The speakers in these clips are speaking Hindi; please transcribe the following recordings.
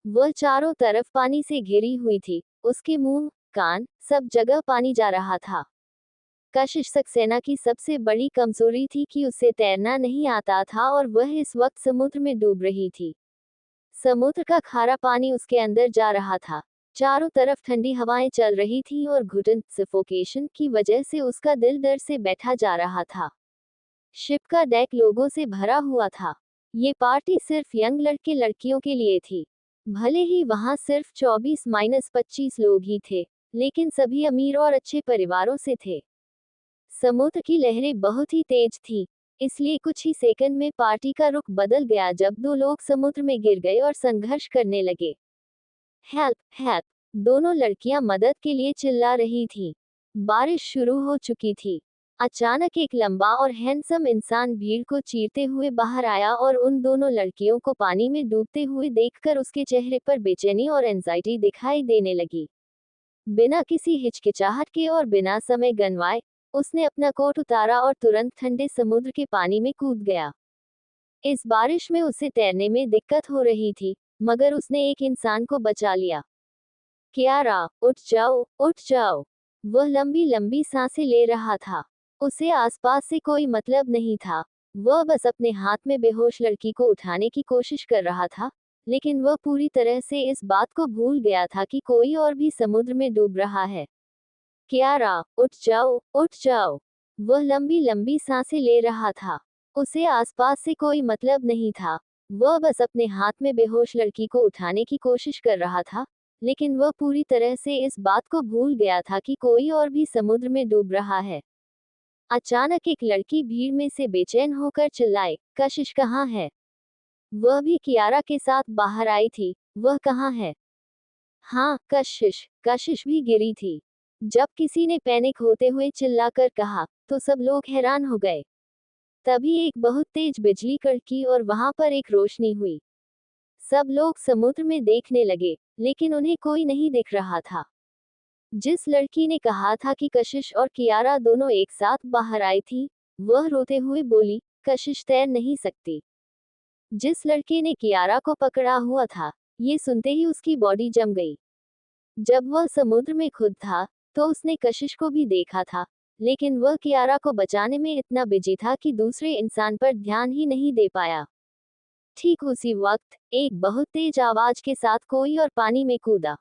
वह चारों तरफ पानी से घिरी हुई थी, उसके मुंह, कान, सब जगह पानी जा रहा था। कशिश सक्सेना की सबसे बड़ी कमजोरी थी कि उसे तैरना नहीं आता था और वह इस वक्त समुद्र में डूब रही थी। समुद्र का खारा पानी उसके अंदर जा रहा था। चारों तरफ ठंडी हवाएं चल रही थीं और घुटन सफोकेशन की वजह से उसका दिल डर से बैठा जा रहा था। शिप का डेक लोगों से भरा हुआ था। ये पार्टी सिर्फ यंग लड़के लड़कियों के लिए थी। भले ही वहां सिर्फ 24-25 लोग ही थे, लेकिन सभी अमीर और अच्छे परिवारों से थे। समुद्र की लहरें बहुत ही तेज थीं, इसलिए कुछ ही सेकंड में पार्टी का रुख बदल गया जब दो लोग समुद्र में गिर गए और संघर्ष करने लगे। हेल्प हेल्प, दोनों लड़कियां मदद के लिए चिल्ला रही थीं। बारिश शुरू हो चुकी थी। अचानक एक लंबा और हैंडसम इंसान भीड़ को चीरते हुए बाहर आया और उन दोनों लड़कियों को पानी में डूबते हुए देखकर उसके चेहरे पर बेचैनी और एंजाइटी दिखाई देने लगी। बिना किसी हिचकिचाहट के और बिना समय गंवाए, उसने अपना कोट उतारा और तुरंत ठंडे समुद्र के पानी में कूद गया। इस बारिश में उसे तैरने में दिक्कत हो रही थी, मगर उसने एक इंसान को बचा लिया। कियारा, उठ जाओ, उठ जाओ। वह लंबी लंबी सांसें ले रहा था। उसे आसपास से कोई मतलब नहीं था। वह बस अपने हाथ में बेहोश लड़की को उठाने की कोशिश कर रहा था, लेकिन वह पूरी तरह से इस बात को भूल गया था कि कोई और भी समुद्र में डूब रहा है। कियारा, उठ जाओ, उठ जाओ। वह लंबी लंबी सांसें ले रहा था। उसे आसपास से कोई मतलब नहीं था। वह बस अपने हाथ में बेहोश लड़की को उठाने की कोशिश कर रहा था, लेकिन वह पूरी तरह से इस बात को भूल गया था कि कोई और भी समुद्र में डूब रहा है। अचानक एक लड़की भीड़ में से बेचैन होकर चिल्लाई, कशिश कहाँ है? वह भी कियारा के साथ बाहर आई थी। वह कहाँ है? हाँ, कशिश, कशिश भी गिरी थी। जब किसी ने पैनिक होते हुए चिल्लाकर कहा, तो सब लोग हैरान हो गए। तभी एक बहुत तेज बिजली कड़की और वहां पर एक रोशनी हुई। सब लोग समुद्र में देखने लगे, लेकिन उन्हें कोई नहीं दिख रहा था। जिस लड़की ने कहा था कि कशिश और कियारा दोनों एक साथ बाहर आई थी, वह रोते हुए बोली, कशिश तैर नहीं सकती। जिस लड़के ने कियारा को पकड़ा हुआ था, ये सुनते ही उसकी बॉडी जम गई। जब वह समुद्र में खुद था, तो उसने कशिश को भी देखा था, लेकिन वह कियारा को बचाने में इतना बिजी था कि दूसरे इंसान पर ध्यान ही नहीं दे पाया। ठीक उसी वक्त एक बहुत तेज आवाज के साथ कोई और पानी में कूदा।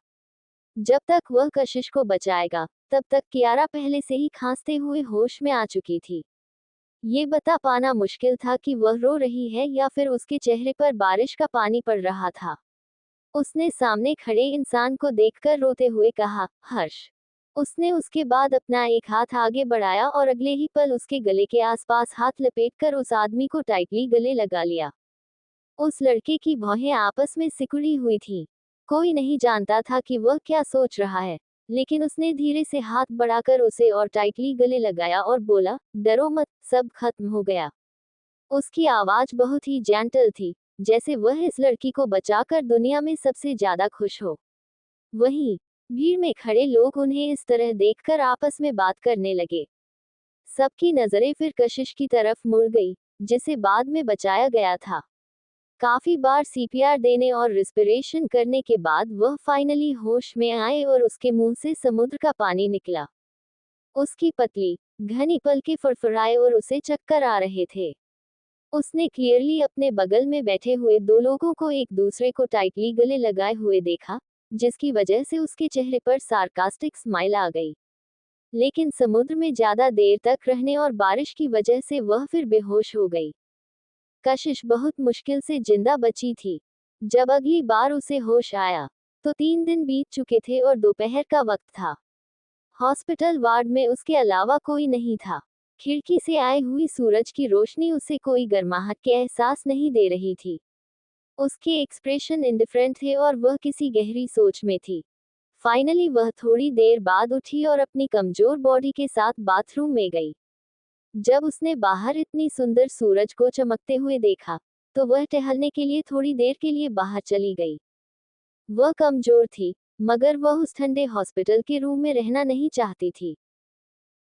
जब तक वह कशिश को बचाएगा, तब तक कियारा पहले से ही खांसते हुए होश में आ चुकी थी। ये बता पाना मुश्किल था कि वह रो रही है या फिर उसके चेहरे पर बारिश का पानी पड़ रहा था। उसने सामने खड़े इंसान को देखकर रोते हुए कहा, हर्ष। उसने उसके बाद अपना एक हाथ आगे बढ़ाया और अगले ही पल उसके गले के आसपास हाथ लपेटकर उस आदमी को टाइटली गले लगा लिया। उस लड़के की भौहें आपस में सिकुड़ी हुई थीं। कोई नहीं जानता था कि वह क्या सोच रहा है, लेकिन उसने धीरे से हाथ बढ़ाकर उसे और टाइटली गले लगाया और बोला, डरो मत, सब खत्म हो गया। उसकी आवाज बहुत ही जेंटल थी, जैसे वह इस लड़की को बचाकर दुनिया में सबसे ज्यादा खुश हो। वहीं भीड़ में खड़े लोग उन्हें इस तरह देखकर आपस में बात करने लगे। सबकी नजरें फिर कशिश की तरफ मुड़ गई, जिसे बाद में बचाया गया था। काफी बार सीपीआर देने और रिस्पिरेशन करने के बाद वह फाइनली होश में आए और उसके मुंह से समुद्र का पानी निकला। उसकी पतली, घनी पलकें फड़फड़ाए और उसे चक्कर आ रहे थे। उसने क्लियरली अपने बगल में बैठे हुए दो लोगों को एक दूसरे को टाइटली गले लगाए हुए देखा, जिसकी वजह से उसके चेहरे पर सार्कास्टिक स्माइल आ गई। लेकिन समुद्र में ज्यादा देर तक रहने और बारिश की वजह से वह फिर बेहोश हो गई। कशिश बहुत मुश्किल से जिंदा बची थी। जब अगली बार उसे होश आया, तो 3 दिन बीत चुके थे और दोपहर का वक्त था। हॉस्पिटल वार्ड में उसके अलावा कोई नहीं था। खिड़की से आई हुई सूरज की रोशनी उसे कोई गर्माहट के एहसास नहीं दे रही थी। उसके एक्सप्रेशन इंडिफरेंट थे और वह किसी गहरी सोच में थी। फाइनली वह थोड़ी देर बाद उठी और अपनी कमजोर बॉडी के साथ बाथरूम में गई। जब उसने बाहर इतनी सुंदर सूरज को चमकते हुए देखा, तो वह टहलने के लिए थोड़ी देर के लिए बाहर चली गई। वह कमजोर थी, मगर वह उस ठंडे हॉस्पिटल के रूम में रहना नहीं चाहती थी।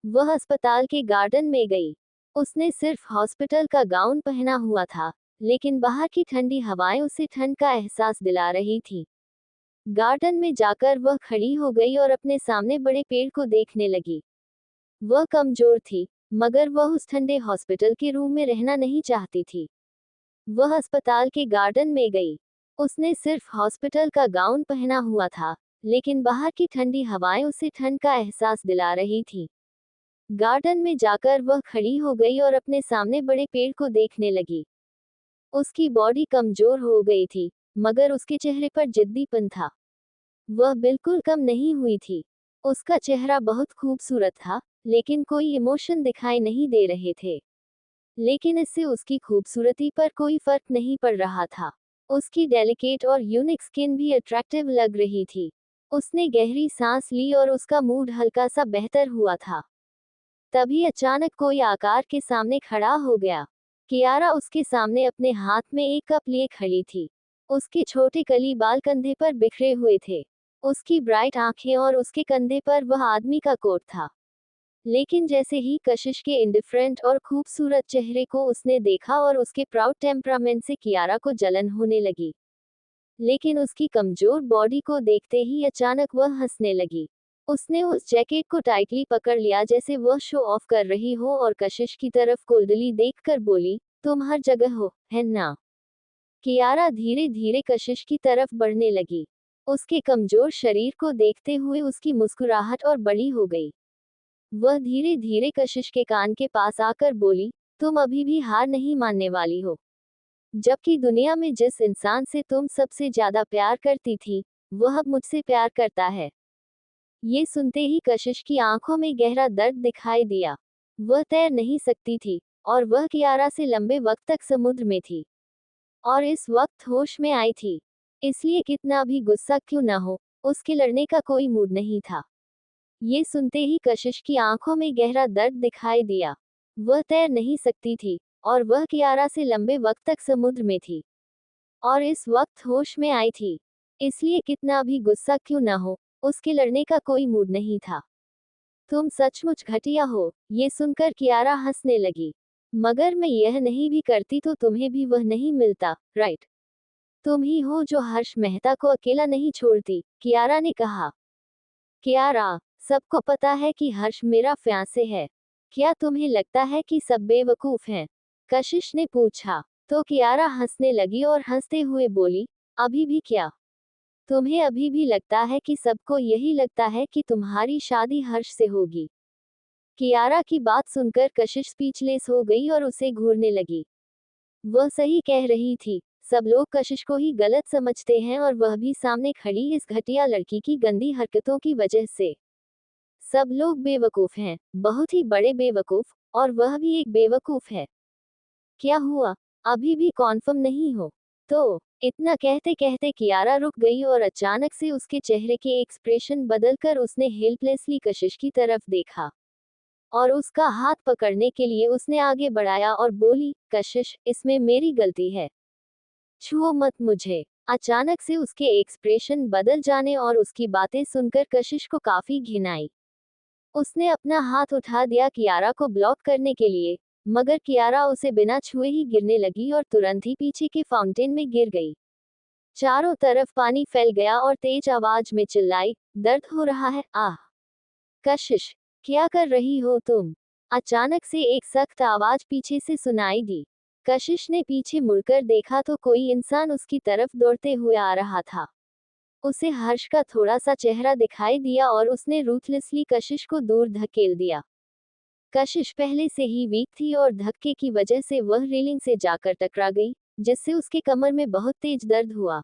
वह अस्पताल के गार्डन में गई। उसने सिर्फ हॉस्पिटल का गाउन पहना हुआ था, लेकिन बाहर की ठंडी हवाएं उसे ठंड का एहसास दिला रही थी। गार्डन में जाकर वह खड़ी हो गई और अपने सामने बड़े पेड़ को देखने लगी। वह कमजोर थी, मगर वह उस ठंडे हॉस्पिटल के रूम में रहना नहीं चाहती थी। वह अस्पताल के गार्डन में गई। उसने सिर्फ हॉस्पिटल का गाउन पहना हुआ था, लेकिन बाहर की ठंडी हवाएं उसे ठंड का एहसास दिला रही थी। गार्डन में जाकर वह खड़ी हो गई और अपने सामने बड़े पेड़ को देखने लगी। उसकी बॉडी कमजोर हो गई थी, मगर उसके चेहरे पर जिद्दीपन था। वह बिल्कुल कम नहीं हुई थी। उसका चेहरा बहुत खूबसूरत था, लेकिन कोई इमोशन दिखाई नहीं दे रहे थे। लेकिन इससे उसकी खूबसूरती पर कोई फर्क नहीं पड़ रहा था। उसकी डेलिकेट और यूनिक स्किन भी अट्रैक्टिव लग रही थी। उसने गहरी सांस ली और उसका मूड हल्का सा बेहतर हुआ था। तभी अचानक कोई आकार के सामने खड़ा हो गया। कियारा उसके सामने अपने हाथ में एक कप लिए खड़ी थी। उसके छोटे कली बाल कंधे पर बिखरे हुए थे। उसकी ब्राइट आंखें और उसके कंधे पर वह आदमी का कोट था। लेकिन जैसे ही कशिश के इंडिफरेंट और खूबसूरत चेहरे को उसने देखा और उसके प्राउड टेम्परामेंट से कियारा को जलन होने लगी। लेकिन उसकी कमजोर बॉडी को देखते ही अचानक वह हंसने लगी। उसने उस जैकेट को टाइटली पकड़ लिया जैसे वह शो ऑफ कर रही हो और कशिश की तरफ कोल्डली देखकर बोली, तुम हर जगह हो, है ना? कियारा धीरे धीरे कशिश की तरफ बढ़ने लगी। उसके कमजोर शरीर को देखते हुए उसकी मुस्कुराहट और बड़ी हो गई। वह धीरे धीरे कशिश के कान के पास आकर बोली, तुम अभी भी हार नहीं मानने वाली हो। जबकि दुनिया में जिस इंसान से तुम सबसे ज्यादा प्यार करती थी, वह अब मुझसे प्यार करता है। ये सुनते ही कशिश की आंखों में गहरा दर्द दिखाई दिया। वह तैर नहीं सकती थी, और वह कियारा से लंबे वक्त तक समुद्र में थी, और इस वक्त होश में आई थी। इसलिए कितना भी गुस्सा क्यों न हो, उसके लड़ने का कोई मूड नहीं था। ये सुनते ही कशिश की आंखों में गहरा दर्द दिखाई दिया। वह तैर नहीं सकती थी, और वह कियारा से लंबे वक्त तक समुद्र में थी, और इस वक्त होश में आई थी। इसलिए कितना भी गुस्सा क्यों न हो, उसके लड़ने का कोई मूड नहीं था। तुम सचमुच घटिया हो, ये सुनकर कियारा हंसने लगी। मगर मैं यह नहीं भी करती तो तुम्हें भी वह नहीं मिलता, राइट? तुम ही हो जो हर्ष मेहता को अकेला नहीं छोड़ती, कियारा ने कहा। कियारा, सबको पता है कि हर्ष मेरा फियांसे है। क्या तुम्हें लगता है कि सब बेवकूफ हैं? कशिश ने पूछा। तो कियारा हंसने लगी और हंसते हुए बोली, अभी भी क्या? तुम्हें अभी भी लगता है कि सबको यही लगता है कि तुम्हारी शादी हर्ष से होगी? कियारा की बात सुनकर कशिश स्पीचलेस हो गई और उसे घूरने लगी। वह सही कह रही थी। सब लोग कशिश को ही गलत समझते हैं और वह भी सामने खड़ी इस घटिया लड़की की गंदी हरकतों की वजह से। सब लोग बेवकूफ हैं, बहुत ही बड़े बेवकूफ, और वह भी एक बेवकूफ है। क्या हुआ? अभी भी कॉन्फर्म नहीं हो? तो इतना कहते कहते कियारा रुक गई और अचानक से उसके चेहरे के एक्सप्रेशन बदलकर उसने हेल्पलेसली कशिश की तरफ देखा, और उसका हाथ पकड़ने के लिए उसने आगे बढ़ाया और बोली, कशिश, इसमें मेरी गलती है। छुओ मत मुझे। अचानक से उसके एक्सप्रेशन बदल जाने और उसकी बातें सुनकर कशिश को काफी घिन आई। उसने अपना हाथ उठा दिया कियारा को ब्लॉक करने के लिए, मगर कियारा उसे बिना छुए ही गिरने लगी और तुरंत ही पीछे के फाउंटेन में गिर गई। चारों तरफ पानी फैल गया और तेज आवाज में चिल्लाई, दर्द हो रहा है, आह! कशिश, क्या कर रही हो तुम? अचानक से एक सख्त आवाज पीछे से सुनाई दी। कशिश ने पीछे मुड़कर देखा तो कोई इंसान उसकी तरफ दौड़ते हुए आ रहा था। उसे हर्ष का थोड़ा सा चेहरा दिखाई दिया और उसने रूथलेसली कशिश को दूर धकेल दिया। कशिश पहले से ही वीक थी और धक्के की वजह से वह रेलिंग से जाकर टकरा गई, जिससे उसके कमर में बहुत तेज दर्द हुआ।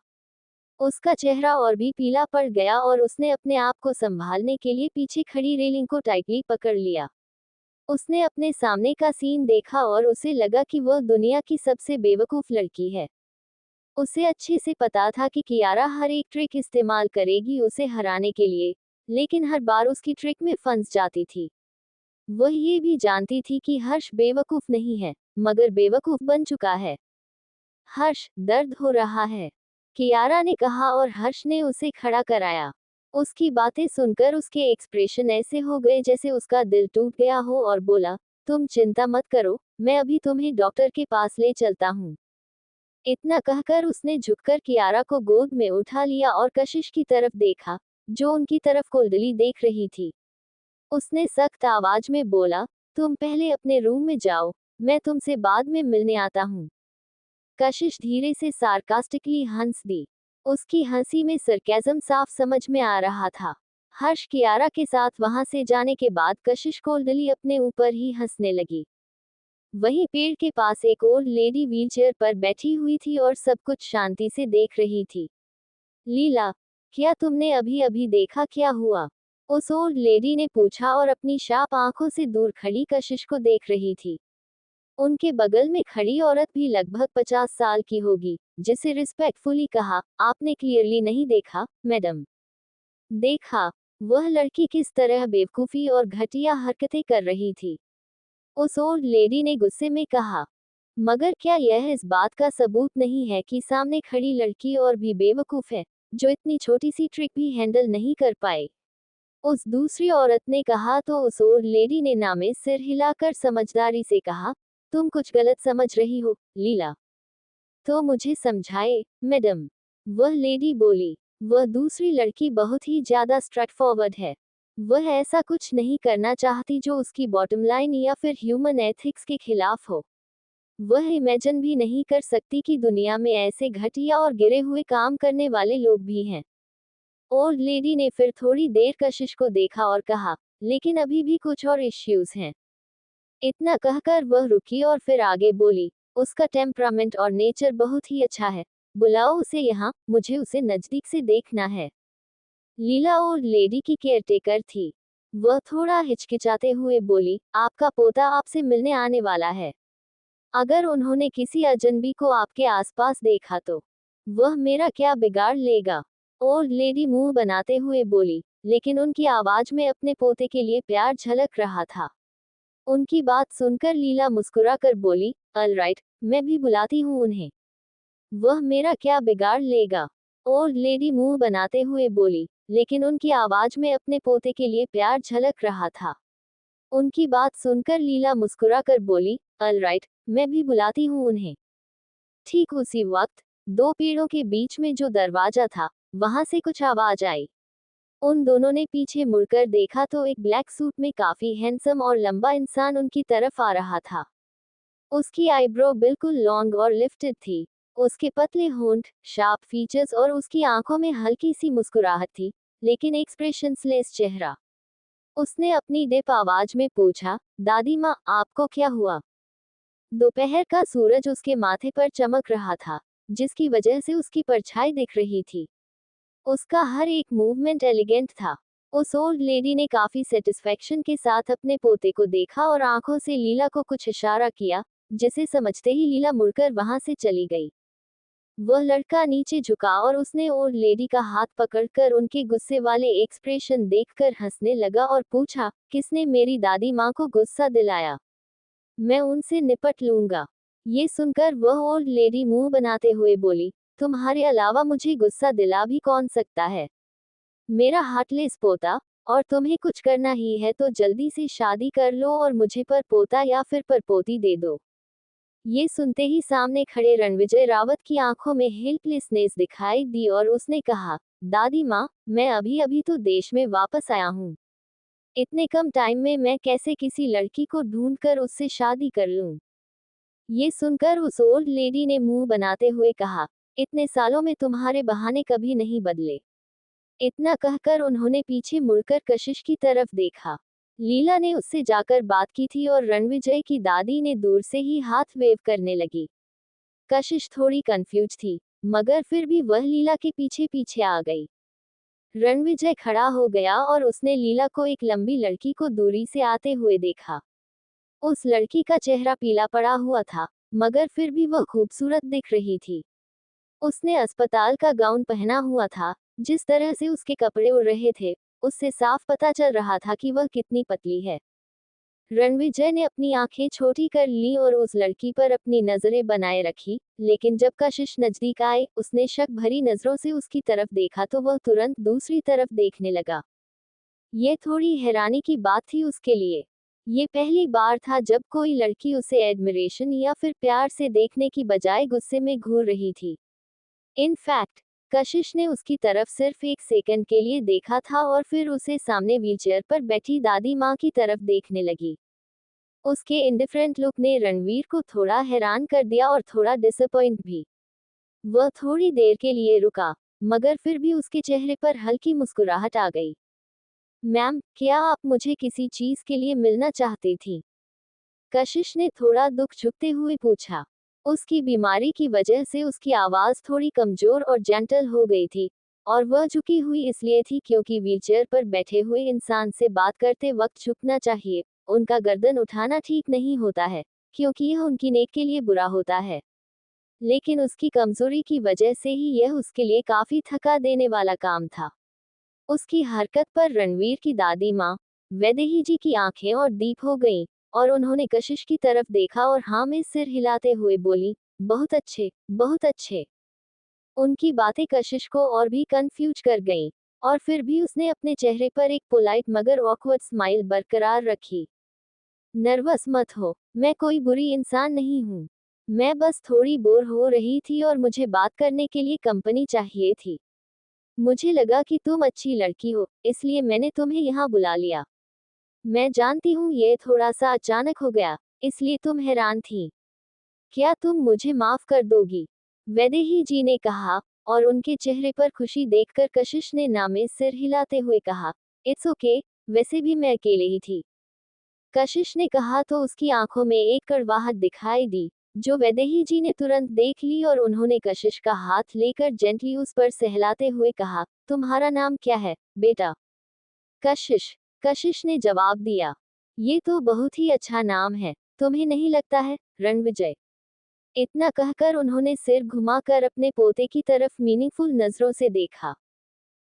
उसका चेहरा और भी पीला पड़ गया और उसने अपने आप को संभालने के लिए पीछे खड़ी रेलिंग को टाइटली पकड़ लिया। उसने अपने सामने का सीन देखा और उसे लगा कि वह दुनिया की सबसे बेवकूफ लड़की है। उसे अच्छे से पता था कि कियारा हर एक ट्रिक इस्तेमाल करेगी उसे हराने के लिए, लेकिन हर बार उसकी ट्रिक में फंस जाती थी। वह ये भी जानती थी कि हर्ष बेवकूफ नहीं है, मगर बेवकूफ बन चुका है। हर्ष, दर्द हो रहा है, कियारा ने कहा और हर्ष ने उसे खड़ा कराया। उसकी बातें सुनकर उसके एक्सप्रेशन ऐसे हो गए जैसे उसका दिल टूट गया हो और बोला, तुम चिंता मत करो, मैं अभी तुम्हें डॉक्टर के पास ले चलता हूँ। इतना कहकर उसने झुककर कियारा को गोद में उठा लिया और कशिश की तरफ देखा, जो उनकी तरफ कुंडली देख रही थी। उसने सख्त आवाज में बोला, तुम पहले अपने रूम में जाओ, मैं तुमसे बाद में मिलने आता हूँ। कशिश धीरे से सार्कास्टिकली हंस दी। उसकी हंसी में सरकाज़म साफ समझ में आ रहा था। हर्ष कियारा के साथ वहां से जाने के बाद कशिश कोल्डली अपने ऊपर ही हंसने लगी। वहीं पेड़ के पास एक ओल्ड लेडी व्हीलचेयर पर बैठी हुई थी और सब कुछ शांति से देख रही थी। लीला, क्या तुमने अभी अभी देखा क्या हुआ? उस ओल्ड लेडी ने पूछा और अपनी शार्प आंखों से दूर खड़ी कशिश को देख रही थी। उनके बगल में खड़ी औरत भी लगभग 50 साल की होगी, जिसे रिस्पेक्टफुली कहा, आपने क्लियरली नहीं देखा, मैडम। देखा, वह लड़की किस तरह बेवकूफी और घटिया हरकतें कर रही थी। उस ओल्ड लेडी ने गुस्से में कहा। मगर क्या यह इस बात का सबूत नहीं है कि सामने खड़ी लड़की और भी बेवकूफ है, जो इतनी छोटी सी ट्रिक भी हैंडल नहीं कर पाए? उस दूसरी औरत ने कहा तो उस ओल्ड लेडी ने नामे सिर हिलाकर समझदारी से कहा, तुम कुछ गलत समझ रही हो, लीला। तो मुझे समझाए, मैडम। वह लेडी बोली। वह दूसरी लड़की बहुत ही ज्यादा स्ट्रेट फॉरवर्ड है। वह ऐसा कुछ नहीं करना चाहती जो उसकी बॉटम लाइन या फिर ह्यूमन एथिक्स के खिलाफ हो। वह इमेजिन भी नहीं कर सकती कि दुनिया में ऐसे घटिया और गिरे हुए काम करने वाले लोग भी हैं। ओल्ड लेडी ने फिर थोड़ी देर कशिश को देखा और कहा, लेकिन अभी भी कुछ और इश्यूज हैं। इतना कहकर वह रुकी और फिर आगे बोली, उसका टेम्परामेंट और नेचर बहुत ही अच्छा है। बुलाओ उसे यहाँ, मुझे उसे नजदीक से देखना है। लीला ओल्ड लेडी की केयरटेकर थी। वह थोड़ा हिचकिचाते हुए बोली, आपका पोता आपसे मिलने आने वाला है। अगर उन्होंने किसी अजनबी को आपके आसपास देखा तो वह मेरा क्या बिगाड़ लेगा? ओल्ड लेडी मुंह बनाते हुए बोली, लेकिन उनकी आवाज में अपने पोते के लिए प्यार झलक रहा था। उनकी बात सुनकर लीला मुस्कुराकर बोली, ऑलराइट, मैं भी बुलाती हूँ उन्हें। वह मेरा क्या बिगाड़ लेगा? ओल्ड लेडी मुंह बनाते हुए बोली, लेकिन उनकी आवाज में अपने पोते के लिए प्यार झलक रहा था। उनकी बात सुनकर लीला मुस्कुराकर बोली, ऑलराइट, मैं भी बुलाती हूँ उन्हें। ठीक उसी वक्त दो पेड़ों के बीच में जो दरवाजा था, वहां से कुछ आवाज आई। उन दोनों ने पीछे मुड़कर देखा तो एक ब्लैक सूट में काफी हैंडसम और लंबा इंसान उनकी तरफ आ रहा था। उसकी आईब्रो बिल्कुल लॉन्ग और लिफ्टेड थी। उसके पतले होंठ, शार्प फीचर्स और उसकी आंखों में हल्की सी मुस्कुराहट थी, लेकिन एक्सप्रेशनलेस चेहरा। उसने अपनी डिप आवाज में पूछा, दादी माँ, आपको क्या हुआ? दोपहर का सूरज उसके माथे पर चमक रहा था, जिसकी वजह से उसकी परछाई दिख रही थी। उसका हर एक मूवमेंट एलिगेंट था। उस ओल्ड लेडी ने काफी सेटिस्फेक्शन के साथ अपने पोते को देखा और आंखों से लीला को कुछ इशारा किया, जिसे समझते ही लीला मुड़कर वहां से चली गई। वह लड़का नीचे झुका और उसने ओल्ड लेडी का हाथ पकड़कर उनके गुस्से वाले एक्सप्रेशन देखकर हंसने लगा और पूछा, किसने मेरी दादी माँ को गुस्सा दिलाया? मैं उनसे निपट लूंगा। ये सुनकर वह ओल्ड लेडी मुंह बनाते हुए बोली, तुम्हारे अलावा मुझे गुस्सा दिला भी कौन सकता है? मेरा हार्टलेस पोता, और तुम्हें कुछ करना ही है तो जल्दी से शादी कर लो और मुझे पर पोता या फिर परपोती दे दो। ये सुनते ही सामने खड़े रणविजय रावत की आंखों में हेल्पलेसनेस दिखाई दी और उसने कहा, दादी माँ, मैं अभी अभी तो देश में वापस आया हूँ। इतने कम टाइम में मैं कैसे किसी लड़की को ढूंढकर उससे शादी कर लूं? ये सुनकर उस ओल्ड लेडी ने मुंह बनाते हुए कहा, इतने सालों में तुम्हारे बहाने कभी नहीं बदले। इतना कहकर उन्होंने पीछे मुड़कर कशिश की तरफ देखा। लीला ने उससे जाकर बात की थी और रणविजय की दादी ने दूर से ही हाथ वेव करने लगी। कशिश थोड़ी कंफ्यूज थी, मगर फिर भी वह लीला के पीछे पीछे आ गई। रणविजय खड़ा हो गया और उसने लीला को एक लंबी लड़की को दूरी से आते हुए देखा। उस लड़की का चेहरा पीला पड़ा हुआ था, मगर फिर भी वह खूबसूरत दिख रही थी। उसने अस्पताल का गाउन पहना हुआ था। जिस तरह से उसके कपड़े उड़ रहे थे, उससे साफ पता चल रहा था कि वह कितनी पतली है। रणविजय ने अपनी आंखें छोटी कर ली और उस लड़की पर अपनी नजरें बनाए रखी, लेकिन जब कशिश नजदीक आए, उसने शक भरी नजरों से उसकी तरफ देखा तो वह तुरंत दूसरी तरफ देखने लगा। यह थोड़ी हैरानी की बात थी उसके लिए। ये पहली बार था जब कोई लड़की उसे एडमिरेशन या फिर प्यार से देखने की बजाय गुस्से में घूर रही थी। इनफैक्ट कशिश ने उसकी तरफ सिर्फ एक सेकंड के लिए देखा था और फिर उसे सामने व्हीलचेयर पर बैठी दादी माँ की तरफ देखने लगी। उसके इंडिफरेंट लुक ने रणवीर को थोड़ा हैरान कर दिया और थोड़ा डिसअपॉइंट भी। वह थोड़ी देर के लिए रुका, मगर फिर भी उसके चेहरे पर हल्की मुस्कुराहट आ गई। मैम, क्या आप मुझे किसी चीज के लिए मिलना चाहती थी? कशिश ने थोड़ा दुख झुकते हुए पूछा। उसकी बीमारी की वजह से उसकी आवाज थोड़ी कमजोर और जेंटल हो गई थी, और वह झुकी हुई इसलिए थी क्योंकि व्हीलचेयर पर बैठे हुए इंसान से बात करते वक्त झुकना चाहिए, उनका गर्दन उठाना ठीक नहीं होता है, क्योंकि यह उनकी नेक के लिए बुरा होता है। लेकिन उसकी कमजोरी की वजह से ही यह उसके लिए काफी थका देने वाला काम था। उसकी हरकत पर रणवीर की दादी माँ वैदेही जी की आंखें और दीप हो गईं, और उन्होंने कशिश की तरफ देखा और हाँ में सिर हिलाते हुए बोली, बहुत अच्छे, बहुत अच्छे। उनकी बातें कशिश को और भी कंफ्यूज कर गईं, और फिर भी उसने अपने चेहरे पर एक पोलाइट मगर ऑकवर्ड स्माइल बरकरार रखी। नर्वस मत हो, मैं कोई बुरी इंसान नहीं हूँ। मैं बस थोड़ी बोर हो रही थी और मुझे बात करने के लिए कंपनी चाहिए थी। मुझे लगा कि तुम अच्छी लड़की हो, इसलिए मैंने तुम्हें यहाँ बुला लिया। मैं जानती हूँ ये थोड़ा सा अचानक हो गया, इसलिए तुम हैरान थी। क्या तुम मुझे माफ कर दोगी? वैदेही जी ने कहा, और उनके चेहरे पर खुशी देखकर कशिश ने नामे सिर हिलाते हुए कहा, इट्स ओके, वैसे भी मैं अकेले ही थी। कशिश ने कहा तो उसकी आंखों में एक कड़वाहट दिखाई दी, जो वैदेही जी ने तुरंत देख ली, और उन्होंने कशिश का हाथ लेकर जेंटली उस पर सहलाते हुए कहा, तुम्हारा नाम क्या है, बेटा? कशिश। कशिश ने जवाब दिया, ये तो बहुत ही अच्छा नाम है, तुम्हें नहीं लगता है, रणविजय? इतना कहकर उन्होंने सिर घुमाकर अपने पोते की तरफ मीनिंगफुल नजरों से देखा।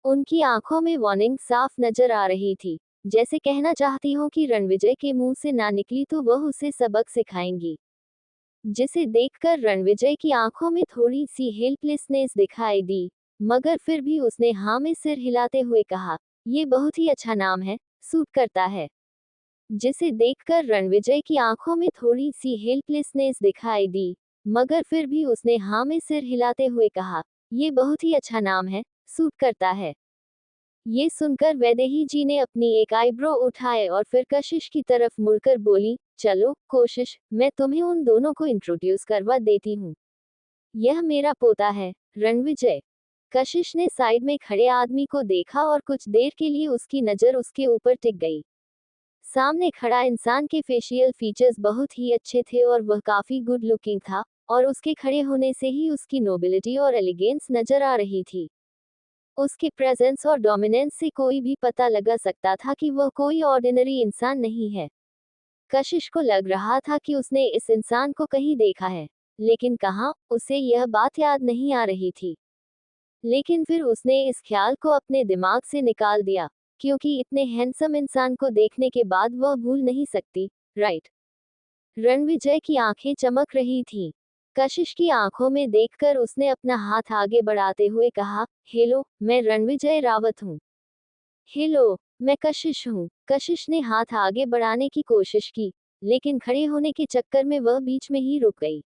उनकी आंखों में वार्निंग साफ नजर आ रही थी, जैसे कहना चाहती हूँ कि रणविजय के मुंह से ना निकली तो वह उसे सबक सिखाएंगी। जिसे देखकर रणविजय की आंखों में थोड़ी सी हेल्पलेसनेस दिखाई दी, मगर फिर भी उसने हाँ में सिर हिलाते हुए कहा, ये बहुत ही अच्छा नाम है, सूट करता है। जिसे देखकर रणविजय की आंखों में थोड़ी सी हेल्पलेसनेस दिखाई दी, मगर फिर भी उसने हाँ में सिर हिलाते हुए कहा, ये बहुत ही अच्छा नाम है, सूट करता है। ये सुनकर वैदेही जी ने अपनी एक आईब्रो उठाए और फिर कशिश की तरफ मुड़कर बोली, चलो कोशिश, मैं तुम्हें उन दोनों को इंट्रोड्यूस करवा देती हूँ। यह मेरा पोता है, रणविजय। कशिश ने साइड में खड़े आदमी को देखा और कुछ देर के लिए उसकी नजर उसके ऊपर टिक गई। सामने खड़ा इंसान के फेशियल फीचर्स बहुत ही अच्छे थे और वह काफी गुड लुकिंग था, और उसके खड़े होने से ही उसकी नोबिलिटी और एलिगेंस नजर आ रही थी। उसके प्रेजेंस और डोमिनेंस से कोई भी पता लगा सकता था कि वह कोई ऑर्डिनरी इंसान नहीं है। कशिश को लग रहा था कि उसने इस इंसान को कहीं देखा है, लेकिन कहाँ, उसे यह बात याद नहीं आ रही थी। लेकिन फिर उसने इस ख्याल को अपने दिमाग से निकाल दिया, क्योंकि इतने हैंडसम इंसान को देखने के बाद वह भूल नहीं सकती, राइट? रणविजय की आंखें चमक रही थीं। कशिश की आंखों में देखकर उसने अपना हाथ आगे बढ़ाते हुए कहा, हेलो, मैं रणविजय रावत हूँ। हेलो, मैं कशिश हूँ। कशिश ने हाथ आगे बढ़ाने की कोशिश की, लेकिन खड़े होने के चक्कर में वह बीच में ही रुक गई।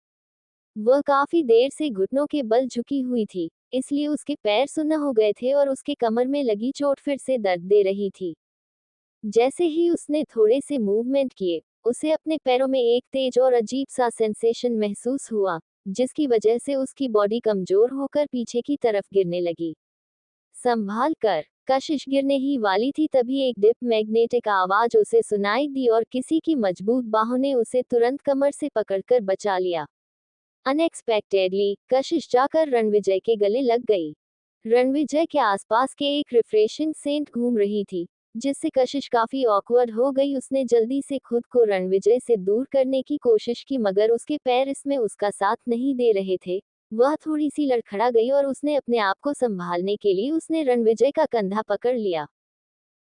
वह काफी देर से घुटनों के बल झुकी हुई थी, इसलिए उसके पैर सुन्न हो गए थे और उसके कमर में लगी चोट फिर से दर्द दे रही थी। जैसे ही उसने थोड़े से मूवमेंट किए, उसे अपने पैरों में एक तेज और अजीब सा सेंसेशन महसूस हुआ, जिसकी वजह से उसकी बॉडी कमजोर होकर पीछे की तरफ गिरने लगी। संभाल कर। कशिश गिरने ही वाली थी तभी एक डिप मैग्नेटिक आवाज उसे सुनाई दी और किसी की मजबूत बाहों ने उसे तुरंत कमर से पकड़कर बचा लिया। अनएक्सपेक्टेडली कशिश जाकर रणविजय के गले लग गई। रणविजय के आसपास के एक रिफ्रेशिंग सेंट घूम रही थी, जिससे कशिश काफी ऑकवर्ड हो गई। उसने जल्दी से खुद को रणविजय से दूर करने की कोशिश की, मगर उसके पैर इसमें उसका साथ नहीं दे रहे थे। वह थोड़ी सी लड़खड़ा गई और उसने अपने आप को संभालने के लिए उसने रणविजय का कंधा पकड़ लिया।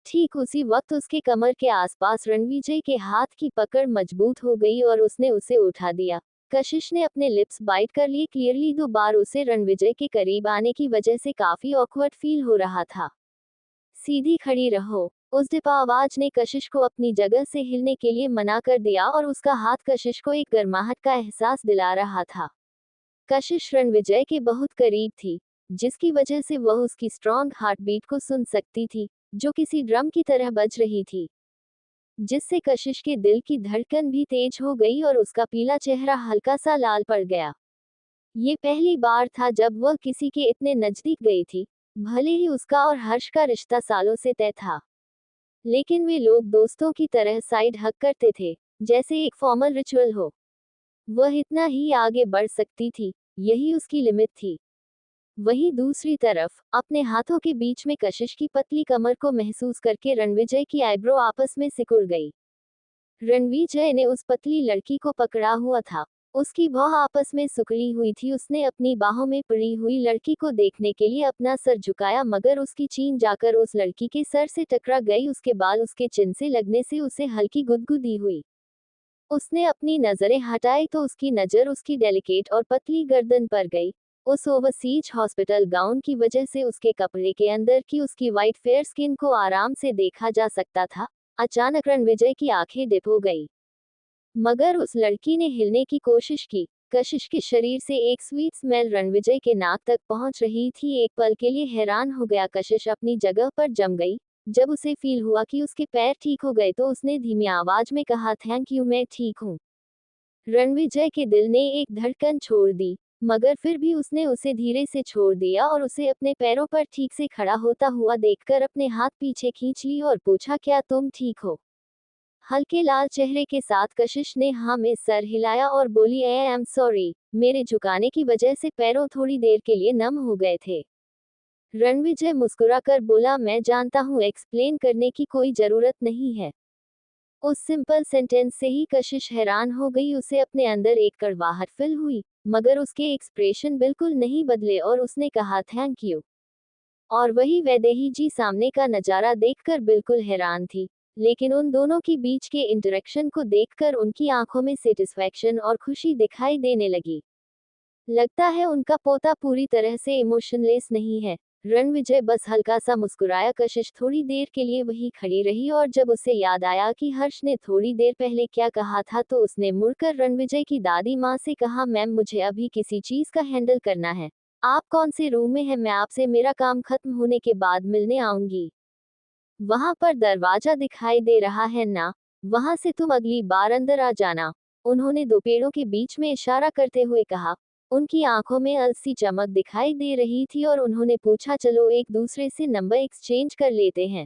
ठीक उसी वक्त उसके कमर के आसपास रणविजय के हाथ की पकड़ मजबूत हो गई और उसने उसे उठा दिया। कशिश ने अपने लिप्स बाइट कर लिए। क्लियरली 2 बार उसे रणविजय के करीब आने की वजह से काफी ऑकवर्ड फील हो रहा था। सीधी खड़ी रहो। उस डिपावाज ने कशिश को अपनी जगह से हिलने के लिए मना कर दिया और उसका हाथ कशिश को एक गर्माहट का एहसास दिला रहा था। कशिश रणविजय के बहुत करीब थी, जिसकी वजह से वह उसकी स्ट्रॉन्ग हार्टबीट को सुन सकती थी, जो किसी ड्रम की तरह बज रही थी, जिससे कशिश के दिल की धड़कन भी तेज हो गई और उसका पीला चेहरा हल्का सा लाल पड़ गया। ये पहली बार था जब वह किसी के इतने नजदीक गई थी, भले ही उसका और हर्ष का रिश्ता सालों से तय था, लेकिन वे लोग दोस्तों की तरह साइड हग करते थे, जैसे एक फॉर्मल रिचुअल हो। वह इतना ही आगे बढ़ सकती थी, यही उसकी लिमिट थी। वहीं दूसरी तरफ, अपने हाथों के बीच में कशिश की पतली कमर को महसूस करके रणविजय की आईब्रो आपस में सिकुड़ गई। रणविजय ने उस पतली लड़की को पकड़ा हुआ था, उसकी भौं आपस में सिकुड़ी हुई थी। उसने अपनी बाहों में पड़ी हुई लड़की को देखने के लिए अपना सर झुकाया, मगर उसकी चीन जाकर उस लड़की के सर से टकरा गई। उसके बाल उसके चिन से लगने से उसे हल्की गुदगुदी हुई। उसने अपनी नजरें हटाई तो उसकी नजर उसकी डेलिकेट और पतली गर्दन पर गई। उस ओवरसीज हॉस्पिटल गाउन की वजह से उसके कपड़े के अंदर की उसकी वाइट फेयर स्किन को आराम से देखा जा सकता था। अचानक रणविजय की आंखें डिप हो गई, मगर उस लड़की ने हिलने की कोशिश की। कशिश के शरीर से एक स्वीट स्मेल रणविजय के नाक तक पहुंच रही थी। एक पल के लिए हैरान हो गया। कशिश अपनी जगह पर जम गई। जब उसे फील हुआ कि उसके पैर ठीक हो गए तो उसने धीमी आवाज में कहा, थैंक यू, मैं ठीक हूँ। रणविजय के दिल ने एक धड़कन छोड़ दी, मगर फिर भी उसने उसे धीरे से छोड़ दिया और उसे अपने पैरों पर ठीक से खड़ा होता हुआ देखकर अपने हाथ पीछे खींच ली और पूछा, क्या तुम ठीक हो? हल्के लाल चेहरे के साथ कशिश ने हाँ में सर हिलाया और बोली, आई एम सॉरी, मेरे झुकाने की वजह से पैरों थोड़ी देर के लिए नम हो गए थे। रणविजय मुस्कुराकर बोला, मैं जानता हूँ, एक्सप्लेन करने की कोई जरूरत नहीं है। उस सिंपल सेंटेंस से ही कशिश हैरान हो गई। उसे अपने अंदर एक कड़वाहट फील हुई, मगर उसके एक्सप्रेशन बिल्कुल नहीं बदले और उसने कहा, थैंक यू। और वही वैदेही जी सामने का नजारा देखकर बिल्कुल हैरान थी, लेकिन उन दोनों के बीच के इंटरेक्शन को देखकर उनकी आंखों में सेटिस्फैक्शन और खुशी दिखाई देने लगी। लगता है उनका पोता पूरी तरह से इमोशनलेस नहीं है। रणविजय बस हल्का सा मुस्कुराया। कशिश थोड़ी देर के लिए वहीं खड़ी रही और जब उसे याद आया कि हर्ष ने थोड़ी देर पहले क्या कहा था तो उसने मुड़कर रणविजय की दादी माँ से कहा, मैम, मुझे अभी किसी चीज का हैंडल करना है। आप कौन से रूम में हैं? मैं आपसे मेरा काम खत्म होने के बाद मिलने आऊंगी। वहां पर दरवाजा दिखाई दे रहा है ना? वहां से तुम अगली बार अंदर आ जाना। उन्होंने दो पेड़ों के बीच में इशारा करते हुए कहा। उनकी आंखों में अलसी चमक दिखाई दे रही थी और उन्होंने पूछा, चलो एक दूसरे से नंबर एक्सचेंज कर लेते हैं।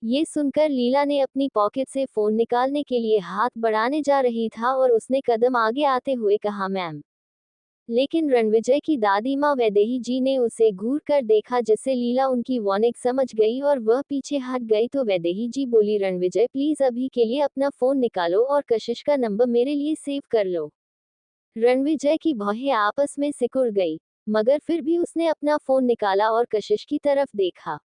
ये सुनकर लीला ने अपनी पॉकेट से फोन निकालने के लिए हाथ बढ़ाने जा रही था और उसने कदम आगे आते हुए कहा, मैम। लेकिन रणविजय की दादी माँ वैदेही जी ने उसे घूर कर देखा, जिससे लीला उनकी वार्निंग समझ गई और वह पीछे हट गई। तो वैदेही जी बोली, रणविजय, प्लीज अभी के लिए अपना फोन निकालो और कशिश का नंबर मेरे लिए सेव कर लो। रणविजय की भौहें आपस में सिकुड़ गई, मगर फिर भी उसने अपना फोन निकाला और कशिश की तरफ देखा।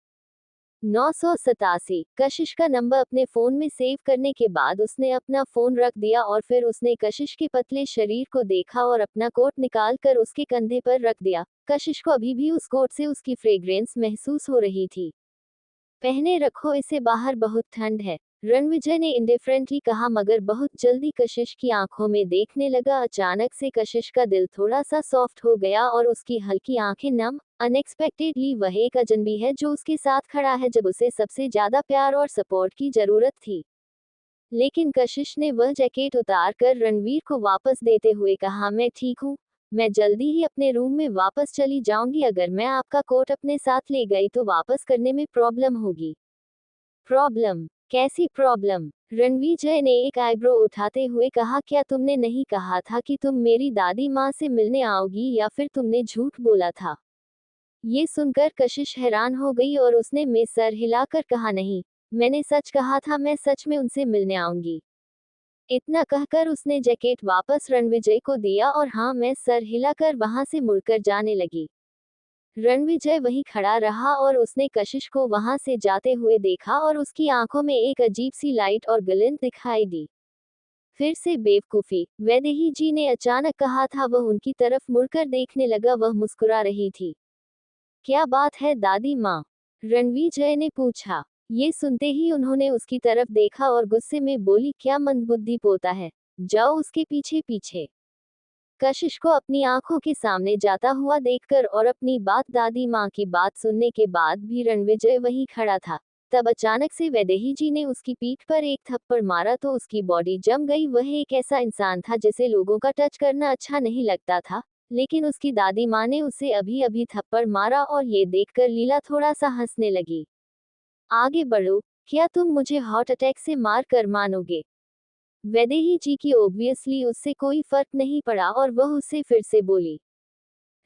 987। कशिश का नंबर अपने फोन में सेव करने के बाद उसने अपना फोन रख दिया और फिर उसने कशिश के पतले शरीर को देखा और अपना कोट निकाल कर उसके कंधे पर रख दिया। कशिश को अभी भी उस कोट से उसकी फ्रेग्रेंस महसूस हो रही थी। पहने रखो इसे, बाहर बहुत ठंड है, रणविजय ने इंडिफरेंटली कहा, मगर बहुत जल्दी कशिश की आंखों में देखने लगा। अचानक से कशिश का दिल थोड़ा सा सॉफ्ट हो गया और उसकी हल्की आंखें नम। अनएक्सपेक्टेडली वह एक अजनबी है जो उसके साथ खड़ा है जब उसे सबसे ज्यादा प्यार और सपोर्ट की जरूरत थी। लेकिन कशिश ने वह जैकेट उतार कर रणवीर को वापस देते हुए कहा, मैं ठीक हूँ, मैं जल्दी ही अपने रूम में वापस चली जाऊंगी। अगर मैं आपका कोट अपने साथ ले गई तो वापस करने में प्रॉब्लम होगी। प्रॉब्लम? कैसी प्रॉब्लम? रणविजय ने एक आईब्रो उठाते हुए कहा, क्या तुमने नहीं कहा था कि तुम मेरी दादी माँ से मिलने आओगी, या फिर तुमने झूठ बोला था? ये सुनकर कशिश हैरान हो गई और उसने में सर हिलाकर कहा, नहीं, मैंने सच कहा था, मैं सच में उनसे मिलने आऊंगी। इतना कहकर उसने जैकेट वापस रणविजय को दिया और हाँ में सर हिलाकर वहां से मुड़कर जाने लगी। रणविजय वहीं खड़ा रहा और उसने कशिश को वहां से जाते हुए देखा और उसकी आंखों में एक अजीब सी लाइट और ग्लिंट दिखाई दी। फिर से बेवकूफी, वैदेही जी ने अचानक कहा था। वह उनकी तरफ मुड़कर देखने लगा। वह मुस्कुरा रही थी। क्या बात है दादी माँ? रणविजय ने पूछा। ये सुनते ही उन्होंने उसकी तरफ देखा और गुस्से में बोली, क्या मंदबुद्धि पोता है, जाओ उसके पीछे पीछे। कशिश को अपनी आंखों के सामने जाता हुआ देखकर और अपनी बात दादी माँ की बात सुनने के बाद भी रणविजय वहीं खड़ा था। तब अचानक से वैदेही जी ने उसकी पीठ पर एक थप्पड़ मारा तो उसकी बॉडी जम गई। वह एक ऐसा इंसान था जिसे लोगों का टच करना अच्छा नहीं लगता था, लेकिन उसकी दादी माँ ने उसे अभी अभी थप्पड़ मारा और ये देखकर लीला थोड़ा सा हंसने लगी। आगे बढ़ो, क्या तुम मुझे हार्ट अटैक से मार कर मानोगे? वैदेही जी की ओब्वियसली उससे कोई फर्क नहीं पड़ा और वह उससे फिर से बोली।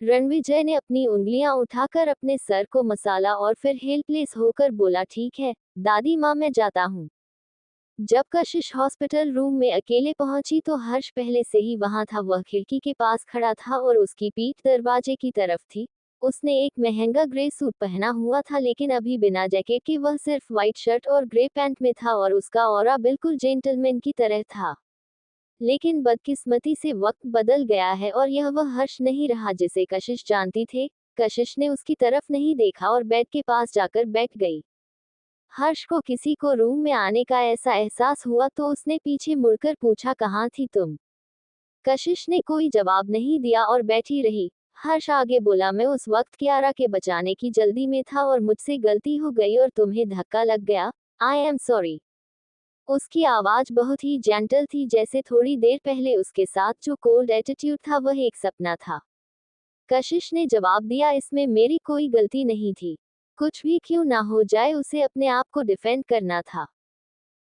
रणविजय ने अपनी उंगलियां उठाकर अपने सर को मसाला और फिर हेल्पलेस होकर बोला, ठीक है दादी माँ, मैं जाता हूँ। जब कशिश हॉस्पिटल रूम में अकेले पहुंची तो हर्ष पहले से ही वहां था। वह खिड़की के पास खड़ा था और उसकी पीठ दरवाजे की तरफ थी। उसने एक महंगा ग्रे सूट पहना हुआ था, लेकिन अभी बिना जैकेट के। वह सिर्फ व्हाइट शर्ट और ग्रे पैंट में था और उसका ऑरा बिल्कुल जेंटलमैन की तरह था। लेकिन बदकिस्मती से वक्त बदल गया है और यह वह हर्ष नहीं रहा जिसे कशिश जानती थे। कशिश ने उसकी तरफ नहीं देखा और बेड के पास जाकर बैठ गई। हर्ष को किसी को रूम में आने का ऐसा एहसास हुआ तो उसने पीछे मुड़कर पूछा, कहाँ थी तुम? कशिश ने कोई जवाब नहीं दिया और बैठी रही। हर्ष आगे बोला, मैं उस वक्त कियारा के बचाने की जल्दी में था और मुझसे गलती हो गई और तुम्हें धक्का लग गया। I am sorry. उसकी आवाज बहुत ही जेंटल थी, जैसे थोड़ी देर पहले उसके साथ जो कोल्ड एटीट्यूड था वह एक सपना था। कशिश ने जवाब दिया, इसमें मेरी कोई गलती नहीं थी। कुछ भी क्यों ना हो जाए, उसे अपने आप को डिफेंड करना था।